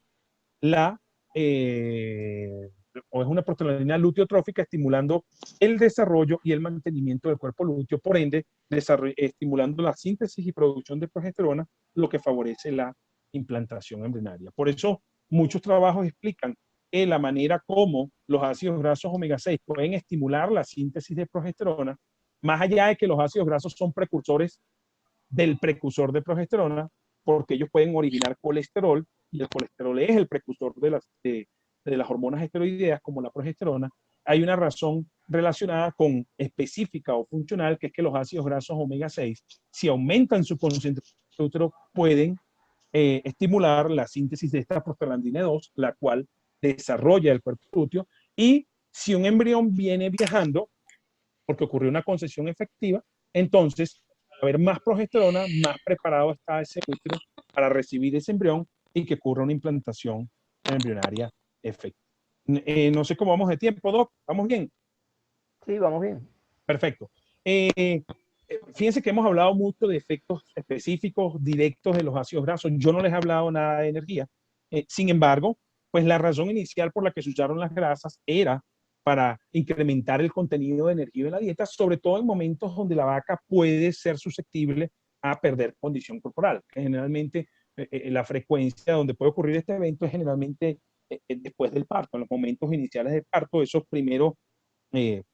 o es una prostaglandina luteotrófica, estimulando el desarrollo y el mantenimiento del cuerpo lúteo, por ende, estimulando la síntesis y producción de progesterona, lo que favorece la implantación embrionaria. Por eso, muchos trabajos explican que la manera como los ácidos grasos omega 6 pueden estimular la síntesis de progesterona, más allá de que los ácidos grasos son precursores del precursor de progesterona, porque ellos pueden originar colesterol, y el colesterol es el precursor de de las hormonas esteroideas como la progesterona, hay una razón relacionada con específica o funcional, que es que los ácidos grasos omega 6, si aumentan su concentración en el útero, pueden estimular la síntesis de esta prostaglandina 2, la cual desarrolla el cuerpo lúteo. Y si un embrión viene viajando, porque ocurrió una concepción efectiva, entonces, al haber más progesterona, más preparado está ese útero para recibir ese embrión y que ocurra una implantación embrionaria efectiva. No sé cómo vamos de tiempo, Doc. ¿Vamos bien? Sí, vamos bien. Perfecto. Fíjense que hemos hablado mucho de efectos específicos directos de los ácidos grasos. Yo no les he hablado nada de energía. Sin embargo, pues la razón inicial por la que se usaron las grasas era para incrementar el contenido de energía en la dieta, sobre todo en momentos donde la vaca puede ser susceptible a perder condición corporal. Generalmente, la frecuencia donde puede ocurrir este evento es generalmente después del parto, en los momentos iniciales del parto. Esos primeros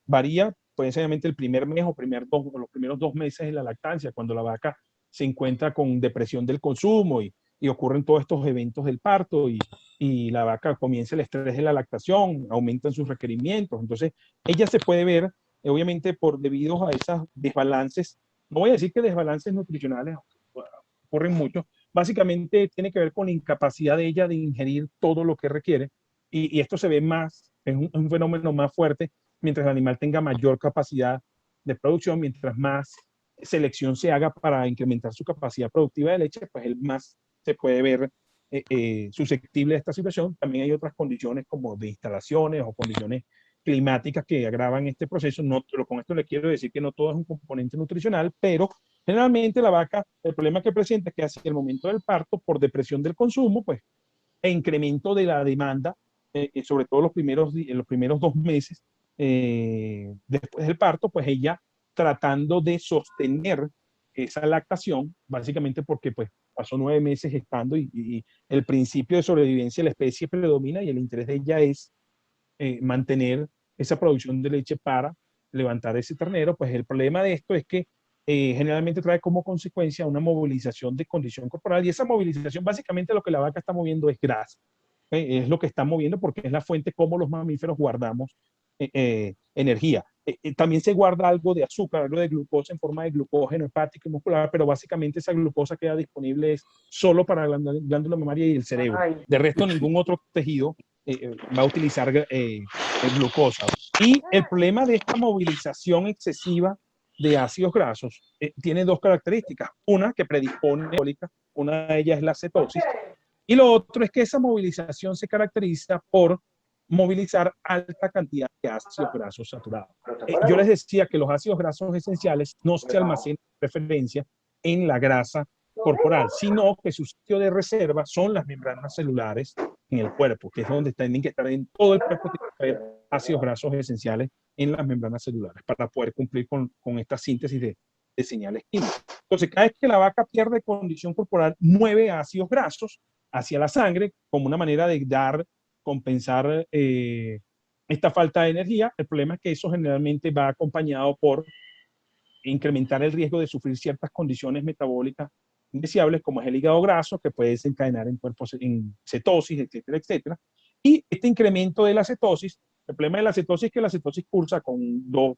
varía, puede ser el primer mes o los primeros 2 meses de la lactancia, cuando la vaca se encuentra con depresión del consumo y ocurren todos estos eventos del parto y la vaca comienza el estrés de la lactación, aumentan sus requerimientos. Entonces, ella se puede ver, obviamente, debido a esos desbalances, no voy a decir que desbalances nutricionales, ocurren mucho, básicamente tiene que ver con la incapacidad de ella de ingerir todo lo que requiere y esto se ve más, es un fenómeno más fuerte mientras el animal tenga mayor capacidad de producción, mientras más selección se haga para incrementar su capacidad productiva de leche, pues el más se puede ver susceptible de esta situación. También hay otras condiciones como de instalaciones o condiciones climáticas que agravan este proceso. No, con esto le quiero decir que no todo es un componente nutricional, pero generalmente la vaca, el problema que presenta es que hacia el momento del parto, por depresión del consumo, pues, e incremento de la demanda, sobre todo en los primeros 2 meses después del parto, pues ella tratando de sostener esa lactación, básicamente porque pues pasó 9 meses gestando y el principio de sobrevivencia de la especie predomina y el interés de ella es mantener esa producción de leche para levantar ese ternero. Pues el problema de esto es que generalmente trae como consecuencia una movilización de condición corporal y esa movilización básicamente lo que la vaca está moviendo es grasa. Es lo que está moviendo porque es la fuente como los mamíferos guardamos energía. También se guarda algo de azúcar, algo de glucosa en forma de glucógeno hepático y muscular, pero básicamente esa glucosa queda disponible solo para la glándula mamaria y el cerebro. De resto, ningún otro tejido va a utilizar glucosa. Y el problema de esta movilización excesiva de ácidos grasos tiene dos características. Una que predispone a la una de ellas es la cetosis. Y lo otro es que esa movilización se caracteriza por movilizar alta cantidad de ácidos grasos saturados. Yo les decía que los ácidos grasos esenciales no se almacenan de preferencia en la grasa corporal, sino que su sitio de reserva son las membranas celulares en el cuerpo, que es donde tienen que estar en todo el cuerpo, tiene que haber ácidos grasos esenciales en las membranas celulares para poder cumplir con esta síntesis de señales químicas. Entonces, cada vez que la vaca pierde condición corporal, mueve ácidos grasos hacia la sangre como una manera de compensar esta falta de energía. El problema es que eso generalmente va acompañado por incrementar el riesgo de sufrir ciertas condiciones metabólicas indeseables, como es el hígado graso, que puede desencadenar en cetosis, etcétera, etcétera. Y este incremento de la cetosis, el problema de la cetosis es que la cetosis cursa con dos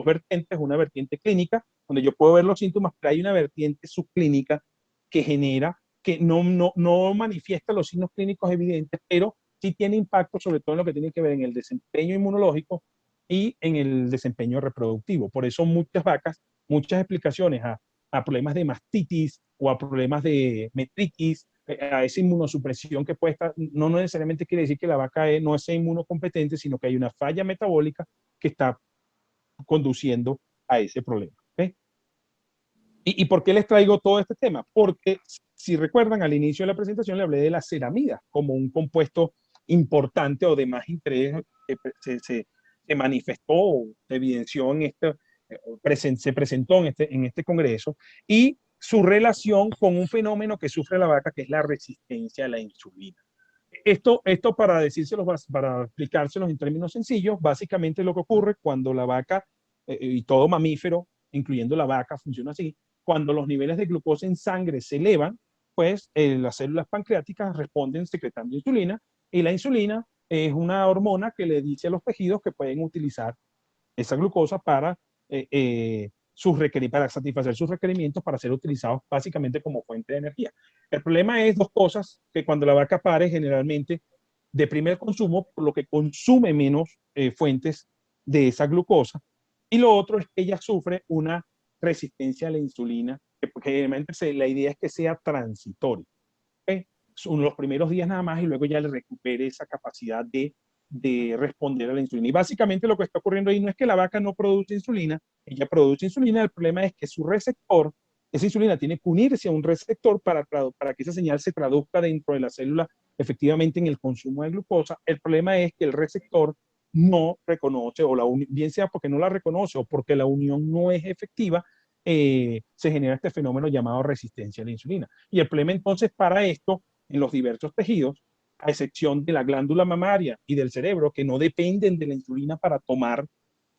vertientes, una vertiente clínica, donde yo puedo ver los síntomas, pero hay una vertiente subclínica que genera, que no manifiesta los signos clínicos evidentes, pero sí tiene impacto sobre todo en lo que tiene que ver en el desempeño inmunológico y en el desempeño reproductivo. Por eso muchas vacas, muchas explicaciones a problemas de mastitis o a problemas de metritis, a esa inmunosupresión que puede estar, no necesariamente quiere decir que la vaca no es inmunocompetente, sino que hay una falla metabólica que está conduciendo a ese problema. ¿Okay? ¿Y por qué les traigo todo este tema? Porque si recuerdan, al inicio de la presentación le hablé de la ceramida como un compuesto importante o de más interés que se manifestó o se evidenció se presentó en este congreso y su relación con un fenómeno que sufre la vaca, que es la resistencia a la insulina. Esto para decírselos, para explicárselos en términos sencillos, básicamente lo que ocurre cuando la vaca y todo mamífero, incluyendo la vaca, funciona así. Cuando los niveles de glucosa en sangre se elevan, pues las células pancreáticas responden secretando insulina y la insulina es una hormona que le dice a los tejidos que pueden utilizar esa glucosa para, para satisfacer sus requerimientos para ser utilizados básicamente como fuente de energía. El problema es dos cosas, que cuando la vaca pare generalmente deprime el consumo, por lo que consume menos fuentes de esa glucosa, y lo otro es que ella sufre una resistencia a la insulina, que generalmente la idea es que sea transitoria. ¿Okay? Son los primeros días nada más y luego ya le recupere esa capacidad de responder a la insulina. Y básicamente lo que está ocurriendo ahí no es que la vaca no produce insulina, ella produce insulina, el problema es que su receptor, esa insulina tiene que unirse a un receptor para que esa señal se traduzca dentro de la célula efectivamente en el consumo de glucosa. El problema es que el receptor no reconoce, o bien sea porque no la reconoce o porque la unión no es efectiva, se genera este fenómeno llamado resistencia a la insulina. Y el problema entonces para esto, en los diversos tejidos, a excepción de la glándula mamaria y del cerebro, que no dependen de la insulina para tomar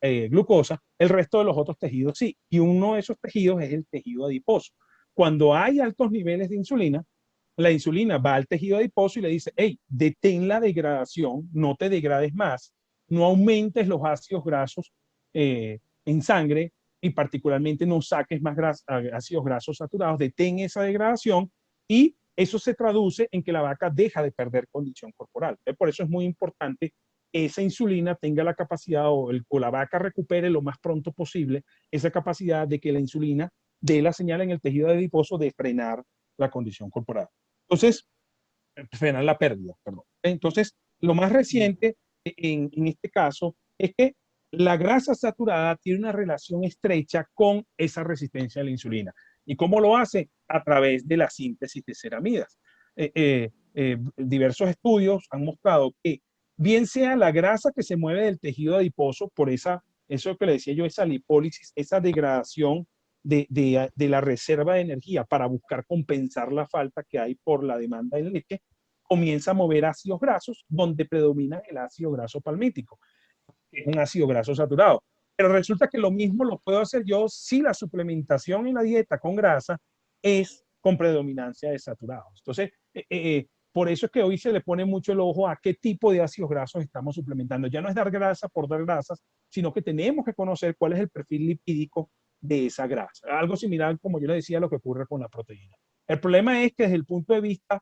glucosa, el resto de los otros tejidos sí. Y uno de esos tejidos es el tejido adiposo. Cuando hay altos niveles de insulina, la insulina va al tejido adiposo y le dice, hey, detén la degradación, no te degrades más, no aumentes los ácidos grasos en sangre y particularmente no saques más ácidos grasos saturados, detén esa degradación y eso se traduce en que la vaca deja de perder condición corporal. Por eso es muy importante que esa insulina tenga la capacidad o la vaca recupere lo más pronto posible esa capacidad de que la insulina dé la señal en el tejido adiposo de frenar la condición corporal. Entonces, frenar la pérdida, perdón. Entonces, lo más reciente en este caso es que la grasa saturada tiene una relación estrecha con esa resistencia a la insulina. ¿Y cómo lo hace? A través de la síntesis de ceramidas. Diversos estudios han mostrado que bien sea la grasa que se mueve del tejido adiposo por eso que le decía yo, esa lipólisis, esa degradación de la reserva de energía para buscar compensar la falta que hay por la demanda de leche, comienza a mover ácidos grasos donde predomina el ácido graso palmítico, que es un ácido graso saturado. Pero resulta que lo mismo lo puedo hacer yo si la suplementación en la dieta con grasa es con predominancia de saturados. Entonces, por eso es que hoy se le pone mucho el ojo a qué tipo de ácidos grasos estamos suplementando. Ya no es dar grasa por dar grasas, sino que tenemos que conocer cuál es el perfil lipídico de esa grasa. Algo similar, como yo le decía, a lo que ocurre con la proteína. El problema es que desde el punto de vista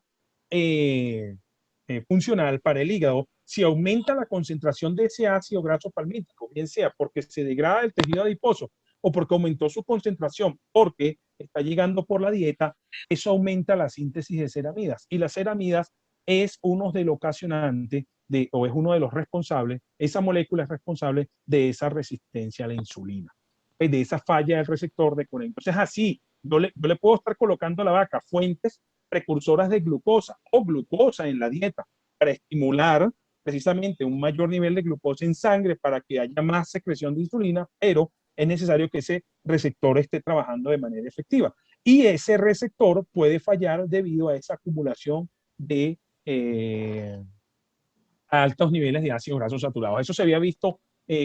funcional para el hígado, si aumenta la concentración de ese ácido graso palmítico, bien sea porque se degrada el tejido adiposo o porque aumentó su concentración, porque está llegando por la dieta, eso aumenta la síntesis de ceramidas. Y las ceramidas es uno de los ocasionantes o es uno de los responsables, esa molécula es responsable de esa resistencia a la insulina, de esa falla del receptor de conexión. Entonces, así, yo le puedo estar colocando a la vaca fuentes precursoras de glucosa o glucosa en la dieta para estimular precisamente un mayor nivel de glucosa en sangre para que haya más secreción de insulina, pero es necesario que ese receptor esté trabajando de manera efectiva. Y ese receptor puede fallar debido a esa acumulación de altos niveles de ácidos grasos saturados. Eso se había visto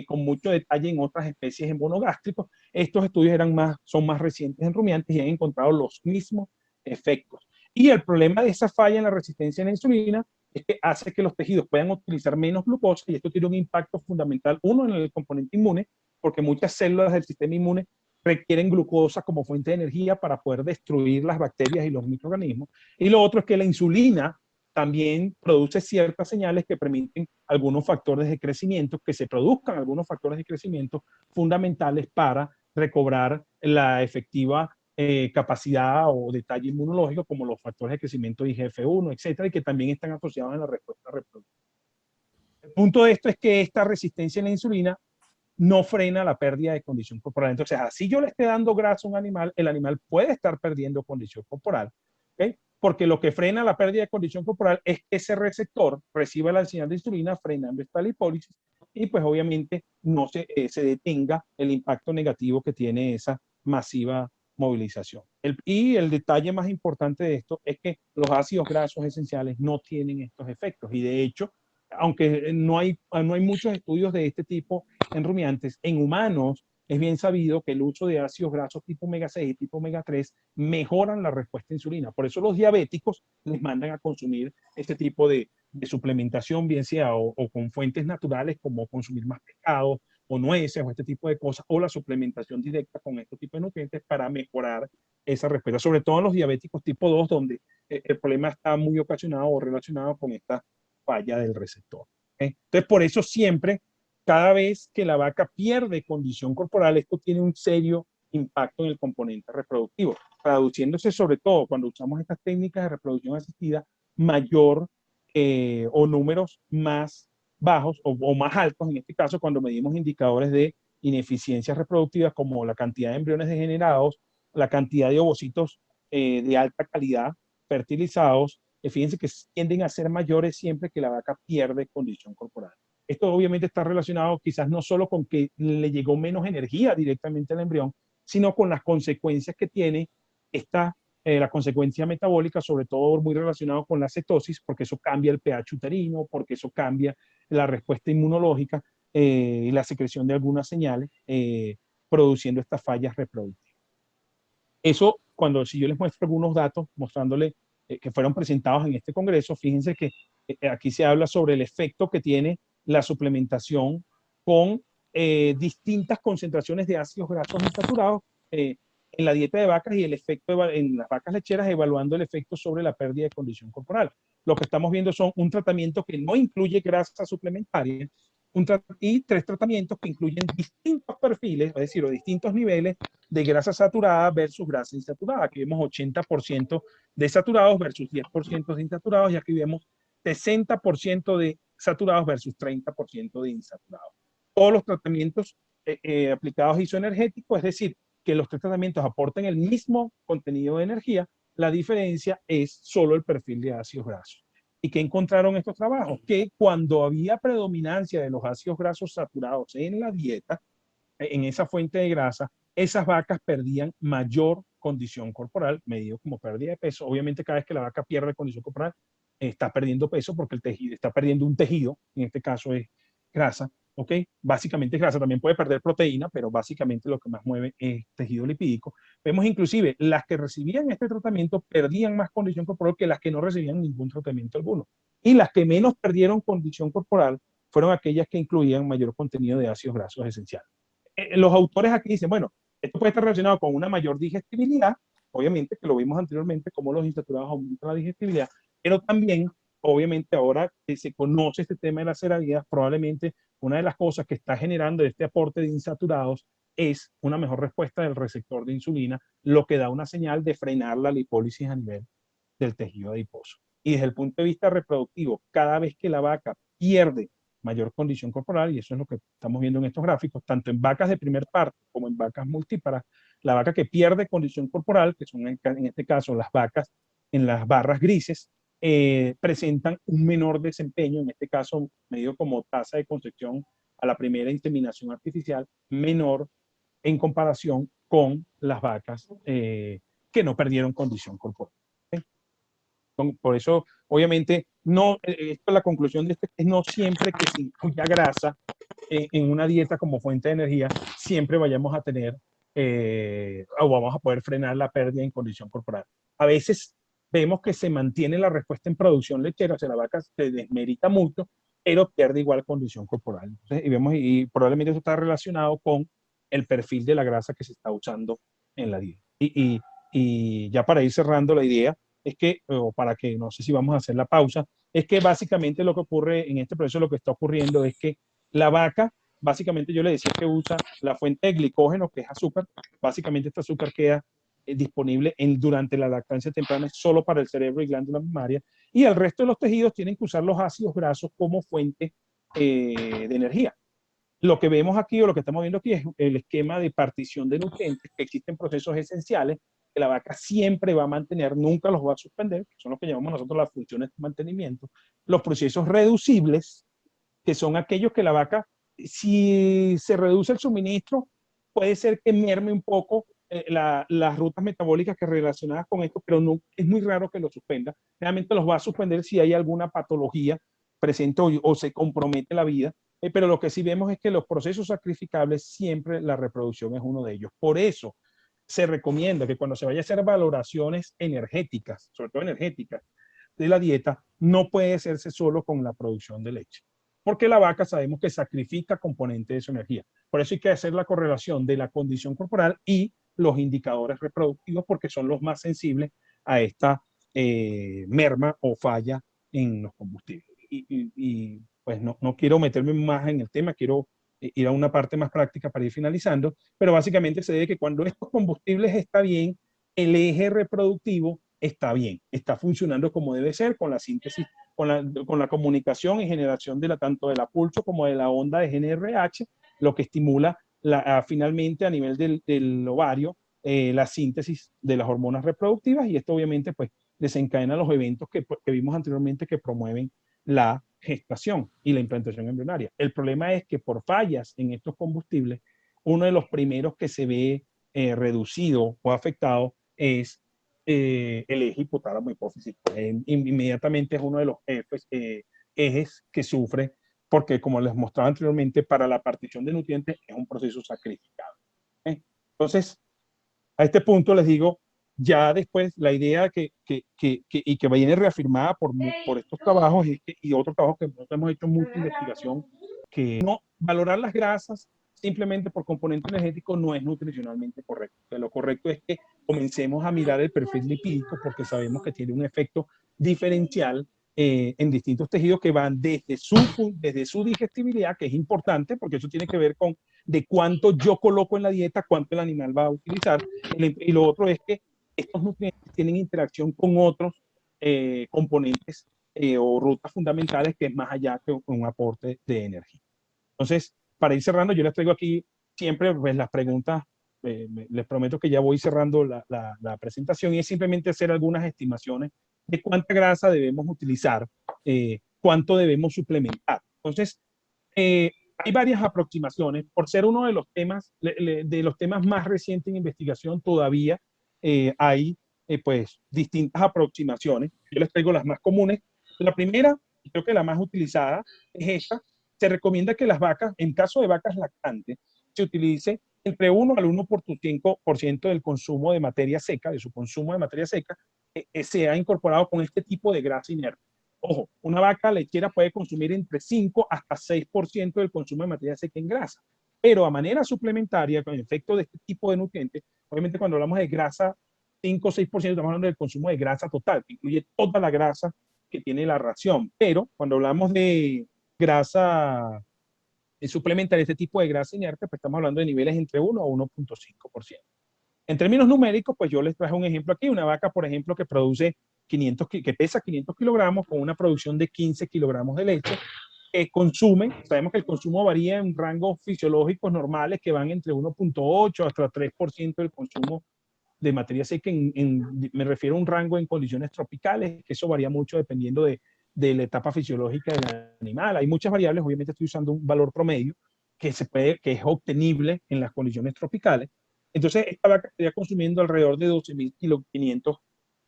con mucho detalle en otras especies en monogástricos. Estos estudios son más recientes en rumiantes y han encontrado los mismos efectos. Y el problema de esa falla en la resistencia a la insulina es que hace que los tejidos puedan utilizar menos glucosa y esto tiene un impacto fundamental, uno, en el componente inmune, porque muchas células del sistema inmune requieren glucosa como fuente de energía para poder destruir las bacterias y los microorganismos. Y lo otro es que la insulina también produce ciertas señales que permiten algunos factores de crecimiento, que se produzcan algunos factores de crecimiento fundamentales para recobrar la efectiva capacidad o detalle inmunológico, como los factores de crecimiento IGF-1, etcétera, y que también están asociados en la respuesta reproductiva. El punto de esto es que esta resistencia a la insulina no frena la pérdida de condición corporal. Entonces, así yo le esté dando grasa a un animal, el animal puede estar perdiendo condición corporal, ¿okay? Porque lo que frena la pérdida de condición corporal es que ese receptor reciba la señal de insulina frenando esta lipólisis y pues obviamente no se detenga el impacto negativo que tiene esa masiva movilización. Y el detalle más importante de esto es que los ácidos grasos esenciales no tienen estos efectos y de hecho, aunque no hay muchos estudios de este tipo en rumiantes, en humanos es bien sabido que el uso de ácidos grasos tipo omega 6 y tipo omega 3 mejoran la respuesta a insulina. Por eso los diabéticos les mandan a consumir este tipo de de suplementación, bien sea o con fuentes naturales como consumir más pescado o nueces o este tipo de cosas, o la suplementación directa con este tipo de nutrientes para mejorar esa respuesta, sobre todo en los diabéticos tipo 2, donde el problema está muy ocasionado o relacionado con esta falla del receptor. Entonces, por eso siempre, cada vez que la vaca pierde condición corporal, esto tiene un serio impacto en el componente reproductivo, traduciéndose sobre todo cuando usamos estas técnicas de reproducción asistida, mayor o números más bajos o más altos, en este caso, cuando medimos indicadores de ineficiencias reproductivas como la cantidad de embriones degenerados, la cantidad de ovocitos de alta calidad fertilizados, fíjense que tienden a ser mayores siempre que la vaca pierde condición corporal. Esto obviamente está relacionado quizás no solo con que le llegó menos energía directamente al embrión, sino con las consecuencias que tiene la consecuencia metabólica, sobre todo muy relacionado con la cetosis, porque eso cambia el pH uterino, porque eso cambia la respuesta inmunológica y la secreción de algunas señales, produciendo estas fallas reproductivas. Eso, si yo les muestro algunos datos, mostrándole que fueron presentados en este congreso, fíjense que aquí se habla sobre el efecto que tiene la suplementación con distintas concentraciones de ácidos grasos insaturados en la dieta de vacas y el efecto en las vacas lecheras, evaluando el efecto sobre la pérdida de condición corporal. Lo que estamos viendo son un tratamiento que no incluye grasa suplementaria y 3 tratamientos que incluyen distintos perfiles, es decir, o distintos niveles de grasa saturada versus grasa insaturada. Aquí vemos 80% de saturados versus 10% de insaturados, y aquí vemos 60% de saturados versus 30% de insaturados. Todos los tratamientos aplicados isoenergéticos, es decir, que los 3 tratamientos aporten el mismo contenido de energía, la diferencia es solo el perfil de ácidos grasos. ¿Y qué encontraron estos trabajos? Que cuando había predominancia de los ácidos grasos saturados en la dieta, en esa fuente de grasa, esas vacas perdían mayor condición corporal, medido como pérdida de peso. Obviamente, cada vez que la vaca pierde condición corporal, está perdiendo peso porque el tejido está perdiendo un tejido, en este caso es grasa, ¿ok? Básicamente es grasa, también puede perder proteína, pero básicamente lo que más mueve es tejido lipídico. Vemos inclusive las que recibían este tratamiento perdían más condición corporal que las que no recibían ningún tratamiento alguno. Y las que menos perdieron condición corporal fueron aquellas que incluían mayor contenido de ácidos grasos esenciales. Los autores aquí dicen, bueno, esto puede estar relacionado con una mayor digestibilidad, obviamente, que lo vimos anteriormente, cómo los insaturados aumentan la digestibilidad, pero también, obviamente, ahora que se conoce este tema de la cerealidad, probablemente una de las cosas que está generando este aporte de insaturados es una mejor respuesta del receptor de insulina, lo que da una señal de frenar la lipólisis a nivel del tejido adiposo. Y desde el punto de vista reproductivo, cada vez que la vaca pierde mayor condición corporal, y eso es lo que estamos viendo en estos gráficos, tanto en vacas de primer parto como en vacas multíparas, la vaca que pierde condición corporal, que son en este caso las vacas en las barras grises, presentan un menor desempeño, en este caso medido como tasa de concepción a la primera inseminación artificial, menor en comparación con las vacas que no perdieron condición corporal. Por eso, obviamente, no, esto es la conclusión de esto, es no siempre que se incluya grasa en una dieta como fuente de energía, siempre vayamos a tener o vamos a poder frenar la pérdida en condición corporal. A veces vemos que se mantiene la respuesta en producción lechera, o sea, la vaca se desmerita mucho, pero pierde igual condición corporal. Entonces, y probablemente eso está relacionado con el perfil de la grasa que se está usando en la dieta. Y ya para ir cerrando la idea, es que, o para que no sé si vamos a hacer la pausa, es que básicamente lo que ocurre en este proceso, lo que está ocurriendo es que la vaca, básicamente yo le decía que usa la fuente de glicógeno, que es azúcar, básicamente este azúcar queda disponible durante la lactancia temprana solo para el cerebro y glándula mamaria, y el resto de los tejidos tienen que usar los ácidos grasos como fuente de energía. Lo que vemos aquí o lo que estamos viendo aquí es el esquema de partición de nutrientes, que existen procesos esenciales que la vaca siempre va a mantener, nunca los va a suspender, que son los que llamamos nosotros las funciones de mantenimiento. Los procesos reducibles, que son aquellos que la vaca, si se reduce el suministro, puede ser que merme un poco las rutas metabólicas que relacionadas con esto, pero no, es muy raro que lo suspenda. Realmente los va a suspender si hay alguna patología presente o se compromete la vida. Pero lo que sí vemos es que los procesos sacrificables siempre la reproducción es uno de ellos. Por eso se recomienda que cuando se vaya a hacer valoraciones energéticas, sobre todo energéticas, de la dieta, no puede hacerse solo con la producción de leche, porque la vaca sabemos que sacrifica componentes de su energía. Por eso hay que hacer la correlación de la condición corporal y los indicadores reproductivos, porque son los más sensibles a esta merma o falla en los combustibles. Pues no quiero meterme más en el tema, quiero ir a una parte más práctica para ir finalizando, pero básicamente se ve que cuando estos combustibles está bien, el eje reproductivo está bien, está funcionando como debe ser, con la síntesis, con la comunicación y generación tanto de la pulso como de la onda de GNRH, lo que estimula finalmente a nivel del ovario la síntesis de las hormonas reproductivas, y esto obviamente pues desencadena los eventos que vimos anteriormente que promueven la gestación y la implantación embrionaria. El problema es que por fallas en estos combustibles, uno de los primeros que se ve reducido o afectado es el eje hipotálamo hipófisis. Inmediatamente es uno de los ejes que sufre, porque como les mostraba anteriormente, para la partición de nutrientes es un proceso sacrificado. Entonces, a este punto les digo, ya después la idea que viene reafirmada por estos trabajos y otros trabajos que nosotros hemos hecho mucha investigación, que no valorar las grasas simplemente por componente energético no es nutricionalmente correcto. O sea, lo correcto es que comencemos a mirar el perfil lipídico, porque sabemos que tiene un efecto diferencial en distintos tejidos que van desde su digestibilidad, que es importante porque eso tiene que ver con de cuánto yo coloco en la dieta, cuánto el animal va a utilizar, y lo otro es que estos nutrientes tienen interacción con otros componentes o rutas fundamentales, que es más allá que un aporte de energía. Entonces, para ir cerrando, yo les traigo aquí siempre pues, las preguntas. Les prometo que ya voy cerrando la presentación, y es simplemente hacer algunas estimaciones de cuánta grasa debemos utilizar, cuánto debemos suplementar. Entonces, hay varias aproximaciones. Por ser uno de los temas más recientes en investigación, todavía hay pues distintas aproximaciones. Yo les traigo las más comunes. La primera, y creo que la más utilizada, es esta. Se recomienda que las vacas, en caso de vacas lactantes, se utilice entre 1 al 1.5% del consumo de materia seca, de su consumo de materia seca, sea incorporado con este tipo de grasa inerte. Ojo, una vaca lechera puede consumir entre 5 hasta 6% del consumo de materia seca en grasa, pero a manera suplementaria, con el efecto de este tipo de nutrientes, obviamente cuando hablamos de grasa, 5 o 6%, estamos hablando del consumo de grasa total, que incluye toda la grasa que tiene la ración, pero cuando hablamos de grasa suplementaria, este tipo de grasa inerte, pues estamos hablando de niveles entre 1 a 1.5%. En términos numéricos, pues yo les traje un ejemplo aquí, una vaca, por ejemplo, que pesa 500 kilogramos con una producción de 15 kilogramos de leche, sabemos que el consumo varía en rangos fisiológicos normales que van entre 1.8 hasta 3% del consumo de materia seca, me refiero a un rango en condiciones tropicales, que eso varía mucho dependiendo de la etapa fisiológica del animal. Hay muchas variables, obviamente estoy usando un valor promedio que es obtenible en las condiciones tropicales. Entonces, esta vaca estaría consumiendo alrededor de 12.500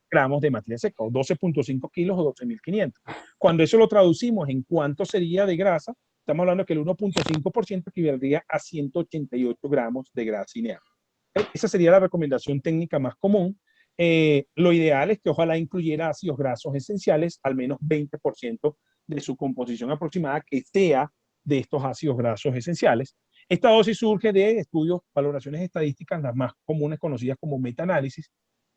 gramos de materia seca, o 12.5 kilos o 12.500. Cuando eso lo traducimos en cuánto sería de grasa, estamos hablando que el 1.5% equivaldría a 188 gramos de grasa inerte. Esa sería la recomendación técnica más común. Lo ideal es que ojalá incluyera ácidos grasos esenciales, al menos 20% de su composición aproximada que sea de estos ácidos grasos esenciales. Esta dosis surge de estudios, valoraciones estadísticas, las más comunes conocidas como metaanálisis,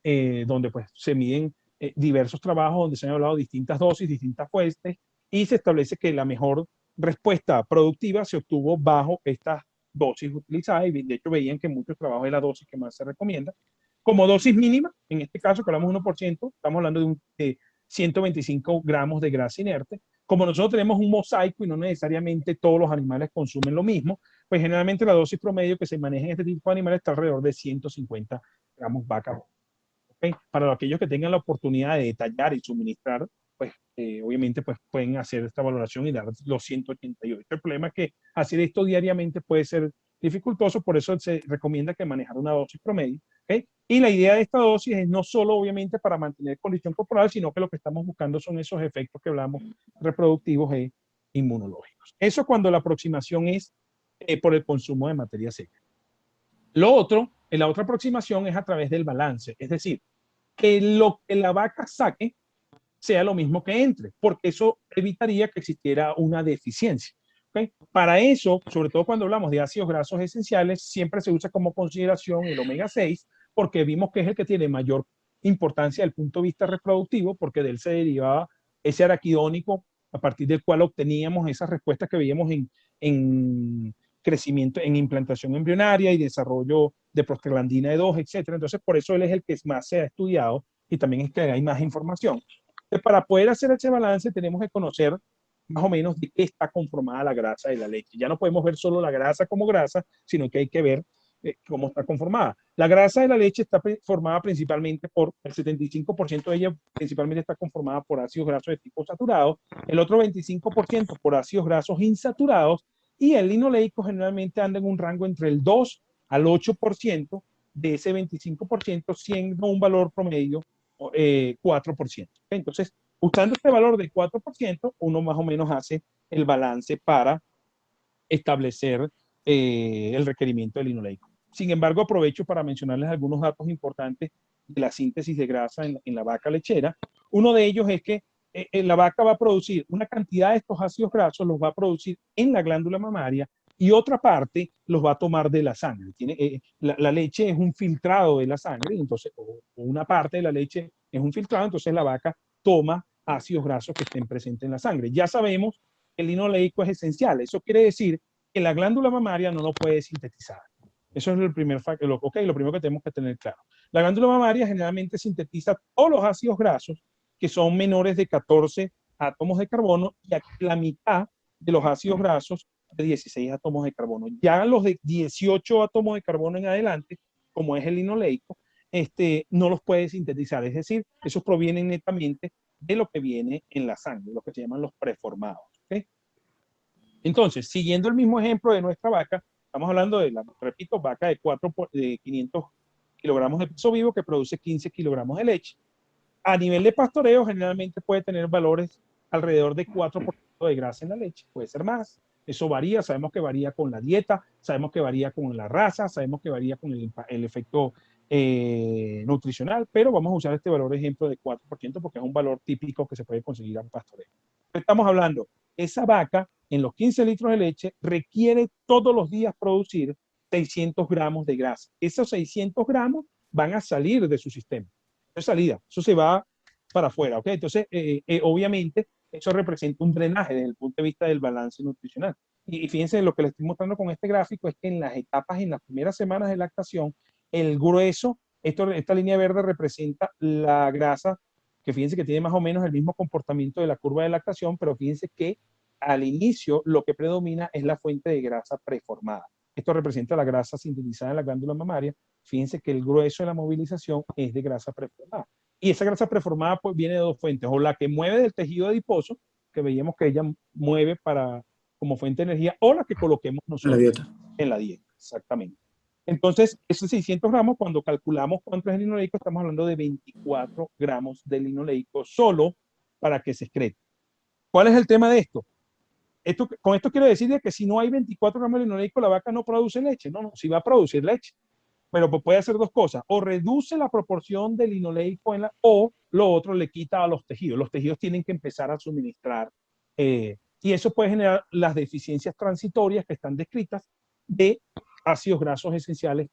donde pues se miden diversos trabajos donde se han hablado de distintas dosis, distintas fuentes, y se establece que la mejor respuesta productiva se obtuvo bajo estas dosis utilizadas, y de hecho veían que muchos trabajos es la dosis que más se recomienda. Como dosis mínima, en este caso que hablamos de 1%, estamos hablando de 125 gramos de grasa inerte. Como nosotros tenemos un mosaico y no necesariamente todos los animales consumen lo mismo, pues generalmente la dosis promedio que se maneja en este tipo de animales está alrededor de 150 gramos vaca. ¿Okay? Para aquellos que tengan la oportunidad de detallar y suministrar, pues obviamente pues pueden hacer esta valoración y dar los 188. El problema es que hacer esto diariamente puede ser dificultoso, por eso se recomienda que manejar una dosis promedio. ¿Okay? Y la idea de esta dosis es no solo obviamente para mantener condición corporal, sino que lo que estamos buscando son esos efectos que hablamos reproductivos e inmunológicos. Eso cuando la aproximación es por el consumo de materia seca. Lo otro, la otra aproximación es a través del balance, es decir, que lo que la vaca saque sea lo mismo que entre, porque eso evitaría que existiera una deficiencia. ¿Okay? Para eso, sobre todo cuando hablamos de ácidos grasos esenciales, siempre se usa como consideración el omega 6, porque vimos que es el que tiene mayor importancia desde el punto de vista reproductivo, porque de él se derivaba ese araquidónico a partir del cual obteníamos esas respuestas que veíamos en crecimiento, en implantación embrionaria y desarrollo de prostaglandina E2, etcétera. Entonces, por eso él es el que más se ha estudiado y también es que hay más información. Entonces, para poder hacer ese balance, tenemos que conocer más o menos de qué está conformada la grasa de la leche. Ya no podemos ver solo la grasa como grasa, sino que hay que ver cómo está conformada. La grasa de la leche está formada principalmente por el 75% de ella, principalmente está conformada por ácidos grasos de tipo saturado, el otro 25% por ácidos grasos insaturados, y el linoleico generalmente anda en un rango entre el 2 al 8% de ese 25%, siendo un valor promedio 4%. Entonces, usando este valor de 4%, uno más o menos hace el balance para establecer el requerimiento del linoleico. Sin embargo, aprovecho para mencionarles algunos datos importantes de la síntesis de grasa en la vaca lechera. Uno de ellos es que la vaca va a producir una cantidad de estos ácidos grasos, los va a producir en la glándula mamaria, y otra parte los va a tomar de la sangre. La leche es un filtrado de la sangre, entonces, o una parte de la leche es un filtrado, entonces la vaca toma ácidos grasos que estén presentes en la sangre. Ya sabemos que el linoleico es esencial. Eso quiere decir que la glándula mamaria no lo puede sintetizar. Eso es el primer factor, lo primero que tenemos que tener claro. La glándula mamaria generalmente sintetiza todos los ácidos grasos que son menores de 14 átomos de carbono, y aquí la mitad de los ácidos grasos de 16 átomos de carbono. Ya los de 18 átomos de carbono en adelante, como es el linoleico, no los puede sintetizar. Es decir, esos provienen netamente de lo que viene en la sangre, lo que se llaman los preformados. ¿Okay? Entonces, siguiendo el mismo ejemplo de nuestra vaca, estamos hablando de la, repito, vaca de 500 kilogramos de peso vivo que produce 15 kilogramos de leche. A nivel de pastoreo, generalmente puede tener valores alrededor de 4% de grasa en la leche, puede ser más. Eso varía, sabemos que varía con la dieta, sabemos que varía con la raza, sabemos que varía con el efecto nutricional, pero vamos a usar este valor de ejemplo de 4% porque es un valor típico que se puede conseguir al pastoreo. Estamos hablando, esa vaca en los 15 litros de leche requiere todos los días producir 600 gramos de grasa. Esos 600 gramos van a salir de su sistema. Eso es salida, eso se va para afuera, ¿ok? Entonces, obviamente, eso representa un drenaje desde el punto de vista del balance nutricional. Y fíjense, lo que les estoy mostrando con este gráfico es que en las etapas, en las primeras semanas de lactación, el grueso, esta línea verde representa la grasa, que fíjense que tiene más o menos el mismo comportamiento de la curva de lactación, pero fíjense que al inicio lo que predomina es la fuente de grasa preformada. Esto representa la grasa sintetizada en la glándula mamaria. Fíjense que el grueso de la movilización es de grasa preformada. Y esa grasa preformada pues viene de dos fuentes, o la que mueve del tejido adiposo, que veíamos que ella mueve como fuente de energía, o la que coloquemos nosotros la dieta. En la dieta, exactamente. Entonces, esos 600 gramos, cuando calculamos cuánto es el linoleico, estamos hablando de 24 gramos de linoleico solo para que se excrete. ¿Cuál es el tema de esto? Con esto quiero decir que si no hay 24 gramos de linoleico, la vaca no produce leche. No, sí va a producir leche. Pero pues puede hacer dos cosas. O reduce la proporción de linoleico o lo otro le quita a los tejidos. Los tejidos tienen que empezar a suministrar. Y eso puede generar las deficiencias transitorias que están descritas de ácidos grasos esenciales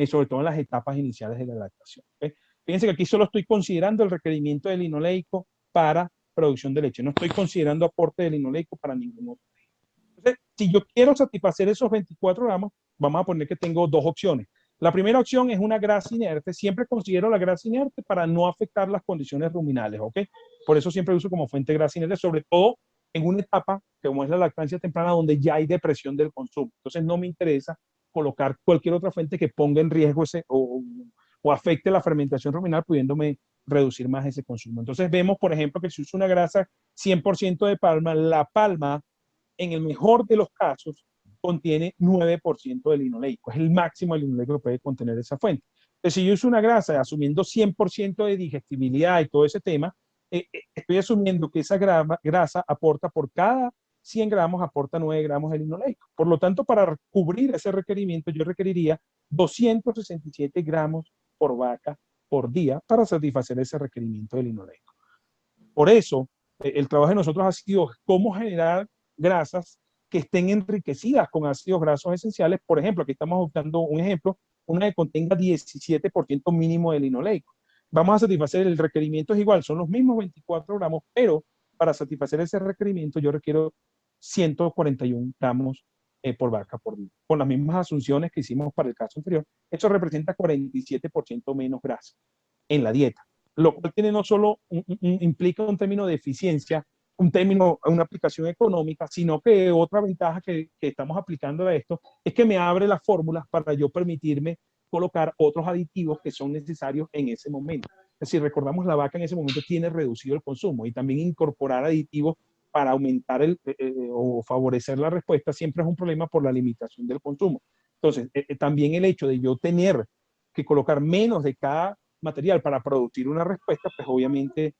sobre todo en las etapas iniciales de la lactación. ¿Okay? Fíjense que aquí solo estoy considerando el requerimiento de linoleico para producción de leche. No estoy considerando aporte de linoleico para ningún otro. Entonces, si yo quiero satisfacer esos 24 gramos, vamos a poner que tengo dos opciones. La primera opción es una grasa inerte. Siempre considero la grasa inerte para no afectar las condiciones ruminales, ¿ok? Por eso siempre uso como fuente grasa inerte, sobre todo en una etapa como es la lactancia temprana, donde ya hay depresión del consumo. Entonces no me interesa colocar cualquier otra fuente que ponga en riesgo o afecte la fermentación ruminal, pudiéndome reducir más ese consumo. Entonces vemos, por ejemplo, que si uso una grasa 100% de palma, la palma, en el mejor de los casos, contiene 9% de linoleico. Es el máximo de linoleico que puede contener esa fuente. Entonces, si yo uso una grasa asumiendo 100% de digestibilidad y todo ese tema, estoy asumiendo que esa grasa aporta por cada 100 gramos, aporta 9 gramos de linoleico. Por lo tanto, para cubrir ese requerimiento, yo requeriría 267 gramos por vaca por día para satisfacer ese requerimiento de linoleico. Por eso, el trabajo de nosotros ha sido cómo generar grasas que estén enriquecidas con ácidos grasos esenciales. Por ejemplo, aquí estamos buscando un ejemplo, una que contenga 17% mínimo de linoleico. Vamos a satisfacer el requerimiento, es igual, son los mismos 24 gramos, pero para satisfacer ese requerimiento yo requiero 141 gramos por vaca por día, con las mismas asunciones que hicimos para el caso anterior. Eso representa 47% menos grasa en la dieta, lo cual tiene no solo implica un término de eficiencia, un término, una aplicación económica, sino que otra ventaja que estamos aplicando a esto es que me abre las fórmulas para yo permitirme colocar otros aditivos que son necesarios en ese momento. Es decir, recordamos, la vaca en ese momento tiene reducido el consumo, y también incorporar aditivos para aumentar o favorecer la respuesta siempre es un problema por la limitación del consumo. Entonces, también el hecho de yo tener que colocar menos de cada material para producir una respuesta, pues obviamente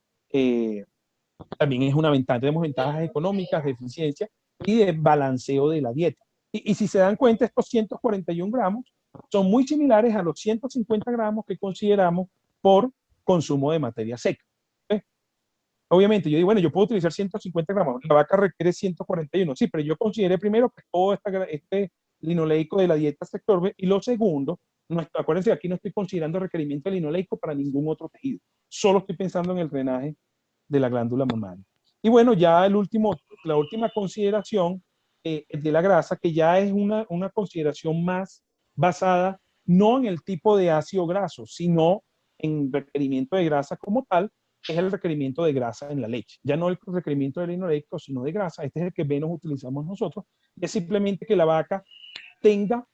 también es una ventaja. Tenemos ventajas económicas, de eficiencia y de balanceo de la dieta. Y si se dan cuenta, estos 141 gramos son muy similares a los 150 gramos que consideramos por consumo de materia seca. ¿Okay? Obviamente, yo digo, bueno, yo puedo utilizar 150 gramos, la vaca requiere 141, sí, pero yo consideré primero que todo este linoleico de la dieta se absorbe, y lo segundo, acuérdense, aquí no estoy considerando requerimiento de linoleico para ningún otro tejido, solo estoy pensando en el drenaje de la glándula mamaria. Y bueno, ya la última consideración de la grasa, que ya es una consideración más basada no en el tipo de ácido graso, sino en requerimiento de grasa como tal, es el requerimiento de grasa en la leche. Ya no el requerimiento de linoleico, sino de grasa. Este es el que menos utilizamos nosotros. Es simplemente que la vaca tenga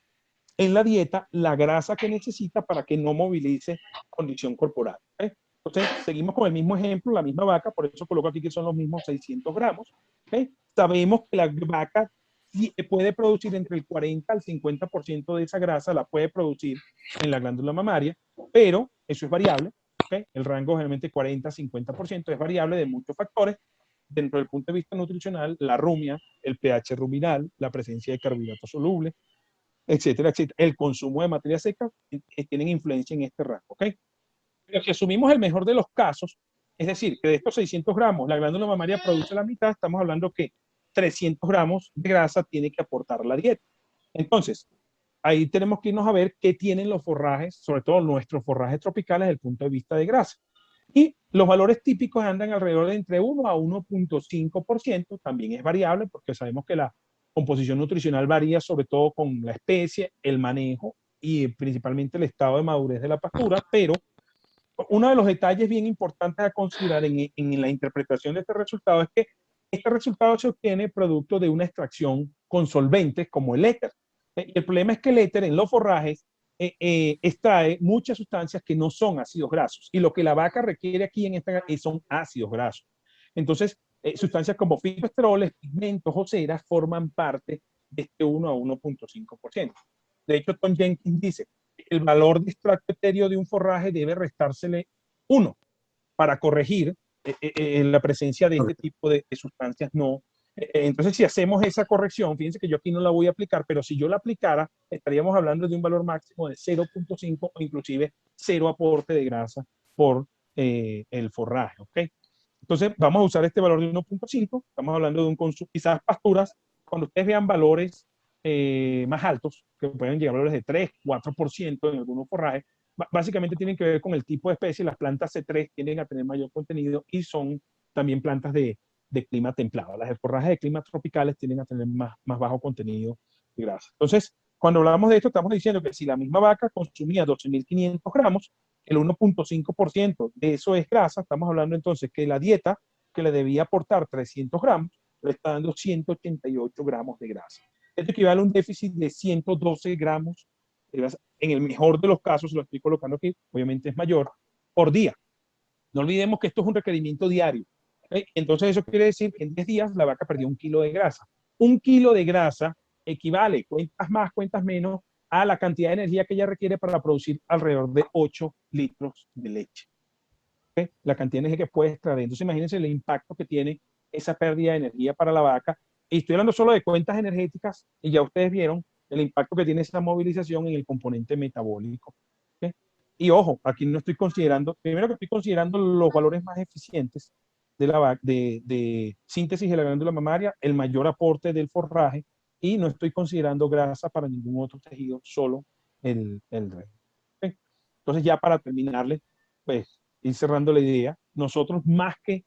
en la dieta la grasa que necesita para que no movilice condición corporal. ¿Okay? Entonces, seguimos con el mismo ejemplo, la misma vaca, por eso coloco aquí que son los mismos 600 gramos. ¿Okay? Sabemos que la vaca puede producir entre el 40 al 50% de esa grasa, la puede producir en la glándula mamaria, pero eso es variable. ¿Okay? El rango generalmente 40-50% es variable de muchos factores. Dentro del punto de vista nutricional, la rumia, el pH ruminal, la presencia de carbohidratos solubles, etcétera, etcétera. El consumo de materia seca tienen influencia en este rango, ¿ok? Pero si asumimos el mejor de los casos, es decir, que de estos 600 gramos la glándula mamaria produce la mitad, estamos hablando que 300 gramos de grasa tiene que aportar la dieta. Entonces, ahí tenemos que irnos a ver qué tienen los forrajes, sobre todo nuestros forrajes tropicales desde el punto de vista de grasa. Y los valores típicos andan alrededor de entre 1 a 1.5%, también es variable porque sabemos que la composición nutricional varía sobre todo con la especie, el manejo y principalmente el estado de madurez de la pastura, pero uno de los detalles bien importantes a considerar en la interpretación de este resultado es que este resultado se obtiene producto de una extracción con solventes como el éter. Y el problema es que el éter en los forrajes extrae muchas sustancias que no son ácidos grasos, y lo que la vaca requiere aquí en esta son ácidos grasos. Entonces, sustancias como fitoesteroles, pigmentos o ceras forman parte de este 1 a 1.5%. De hecho, Tom Jenkins dice, el valor de extracto etéreo de un forraje debe restársele 1 para corregir la presencia de este tipo de sustancias no. Entonces, si hacemos esa corrección, fíjense que yo aquí no la voy a aplicar, pero si yo la aplicara, estaríamos hablando de un valor máximo de 0.5 o inclusive 0 aporte de grasa por el forraje, ¿ok? Entonces, vamos a usar este valor de 1.5, estamos hablando de un consumo, quizás pasturas, cuando ustedes vean valores más altos, que pueden llegar a valores de 3, 4% en algunos forrajes, básicamente tienen que ver con el tipo de especie. Las plantas C3 tienden a tener mayor contenido y son también plantas de clima templado. Las forrajes de climas tropicales tienden a tener más bajo contenido de grasa. Entonces, cuando hablamos de esto, estamos diciendo que si la misma vaca consumía 12.500 gramos, el 1.5% de eso es grasa. Estamos hablando entonces que la dieta que le debía aportar 300 gramos, le está dando 188 gramos de grasa. Esto equivale a un déficit de 112 gramos de grasa. En el mejor de los casos, lo estoy colocando aquí, obviamente es mayor, por día. No olvidemos que esto es un requerimiento diario. ¿Okay? Entonces eso quiere decir que en 10 días la vaca perdió 1 kilo de grasa. 1 kilo de grasa equivale, cuentas más, cuentas menos, a la cantidad de energía que ella requiere para producir alrededor de 8 litros de leche. ¿Okay? La cantidad de energía que puede extraer. Entonces imagínense el impacto que tiene esa pérdida de energía para la vaca. Y estoy hablando solo de cuentas energéticas, y ya ustedes vieron el impacto que tiene esa movilización en el componente metabólico. ¿Okay? Y ojo, aquí no estoy considerando, primero que estoy considerando los valores más eficientes, de síntesis de la glándula mamaria, el mayor aporte del forraje, y no estoy considerando grasa para ningún otro tejido, solo el rey. ¿Okay? Entonces, ya para terminarle, pues, ir cerrando la idea, nosotros más que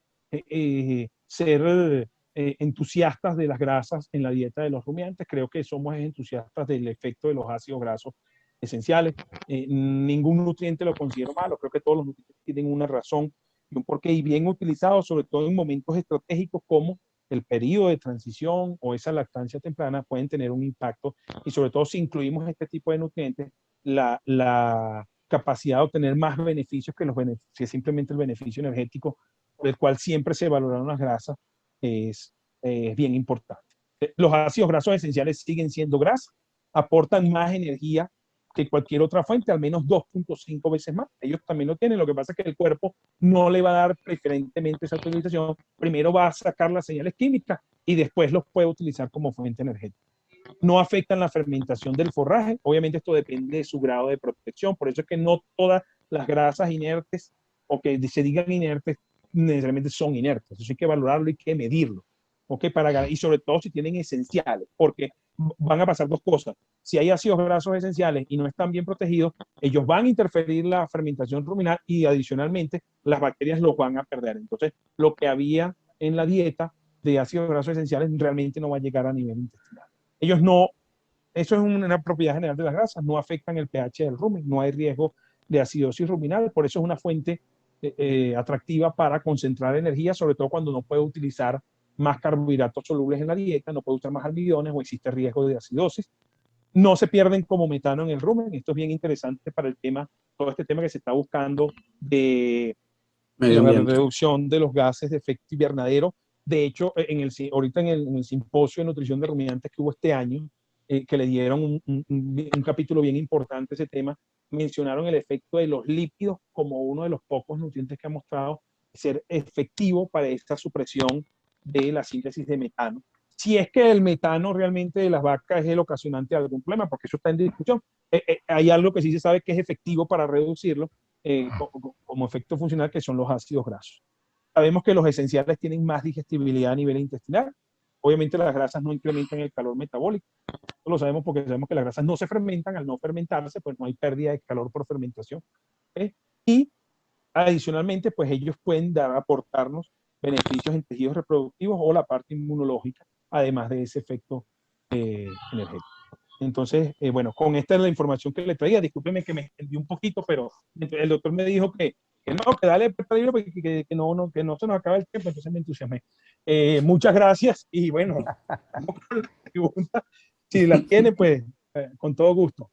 ser entusiastas de las grasas en la dieta de los rumiantes, creo que somos entusiastas del efecto de los ácidos grasos esenciales. Ningún nutriente lo considero malo, creo que todos los nutrientes tienen una razón y un porqué, y bien utilizados, sobre todo en momentos estratégicos como el periodo de transición o esa lactancia temprana, pueden tener un impacto, y sobre todo si incluimos este tipo de nutrientes, la capacidad de obtener más beneficios que simplemente el beneficio energético, por el cual siempre se valoraron las grasas, es bien importante. Los ácidos grasos esenciales siguen siendo grasas, aportan más energía que cualquier otra fuente, al menos 2.5 veces más. Ellos también lo tienen, lo que pasa es que el cuerpo no le va a dar preferentemente esa utilización, primero va a sacar las señales químicas y después los puede utilizar como fuente energética. No afectan la fermentación del forraje, obviamente esto depende de su grado de protección, por eso es que no todas las grasas inertes o que se digan inertes necesariamente son inertes, eso hay que valorarlo y que medirlo, ¿okay? Y sobre todo si tienen esenciales, porque van a pasar dos cosas. Si hay ácidos grasos esenciales y no están bien protegidos, ellos van a interferir la fermentación ruminal y adicionalmente las bacterias los van a perder. Entonces, lo que había en la dieta de ácidos grasos esenciales realmente no va a llegar a nivel intestinal. Ellos no, eso es una propiedad general de las grasas, no afectan el pH del rumen, no hay riesgo de acidosis ruminal, por eso es una fuente atractiva para concentrar energía, sobre todo cuando no puede utilizar más carbohidratos solubles en la dieta, no puede usar más almidones o existe riesgo de acidosis. No se pierden como metano en el rumen. Esto es bien interesante para el tema, todo este tema que se está buscando de la reducción de los gases de efecto invernadero. De hecho, ahorita en el simposio de nutrición de rumiantes que hubo este año, que le dieron un capítulo bien importante a ese tema, mencionaron el efecto de los lípidos como uno de los pocos nutrientes que ha mostrado ser efectivo para esta supresión de la síntesis de metano. Si es que el metano realmente de las vacas es el ocasionante de algún problema, porque eso está en discusión. Hay algo que sí se sabe que es efectivo para reducirlo como efecto funcional, que son los ácidos grasos. Sabemos que los esenciales tienen más digestibilidad a nivel intestinal. Obviamente las grasas no incrementan el calor metabólico. Esto lo sabemos porque sabemos que las grasas no se fermentan. Al no fermentarse, pues no hay pérdida de calor por fermentación. Y adicionalmente, pues ellos pueden aportarnos beneficios en tejidos reproductivos o la parte inmunológica, además de ese efecto energético. Entonces, bueno, con esta es la información que le traía. Discúlpeme que me extendí un poquito, pero el doctor me dijo que no, que dale que no se nos acaba el tiempo, entonces me entusiasmé. Muchas gracias y bueno, vamos con la pregunta. Si las tiene, pues con todo gusto.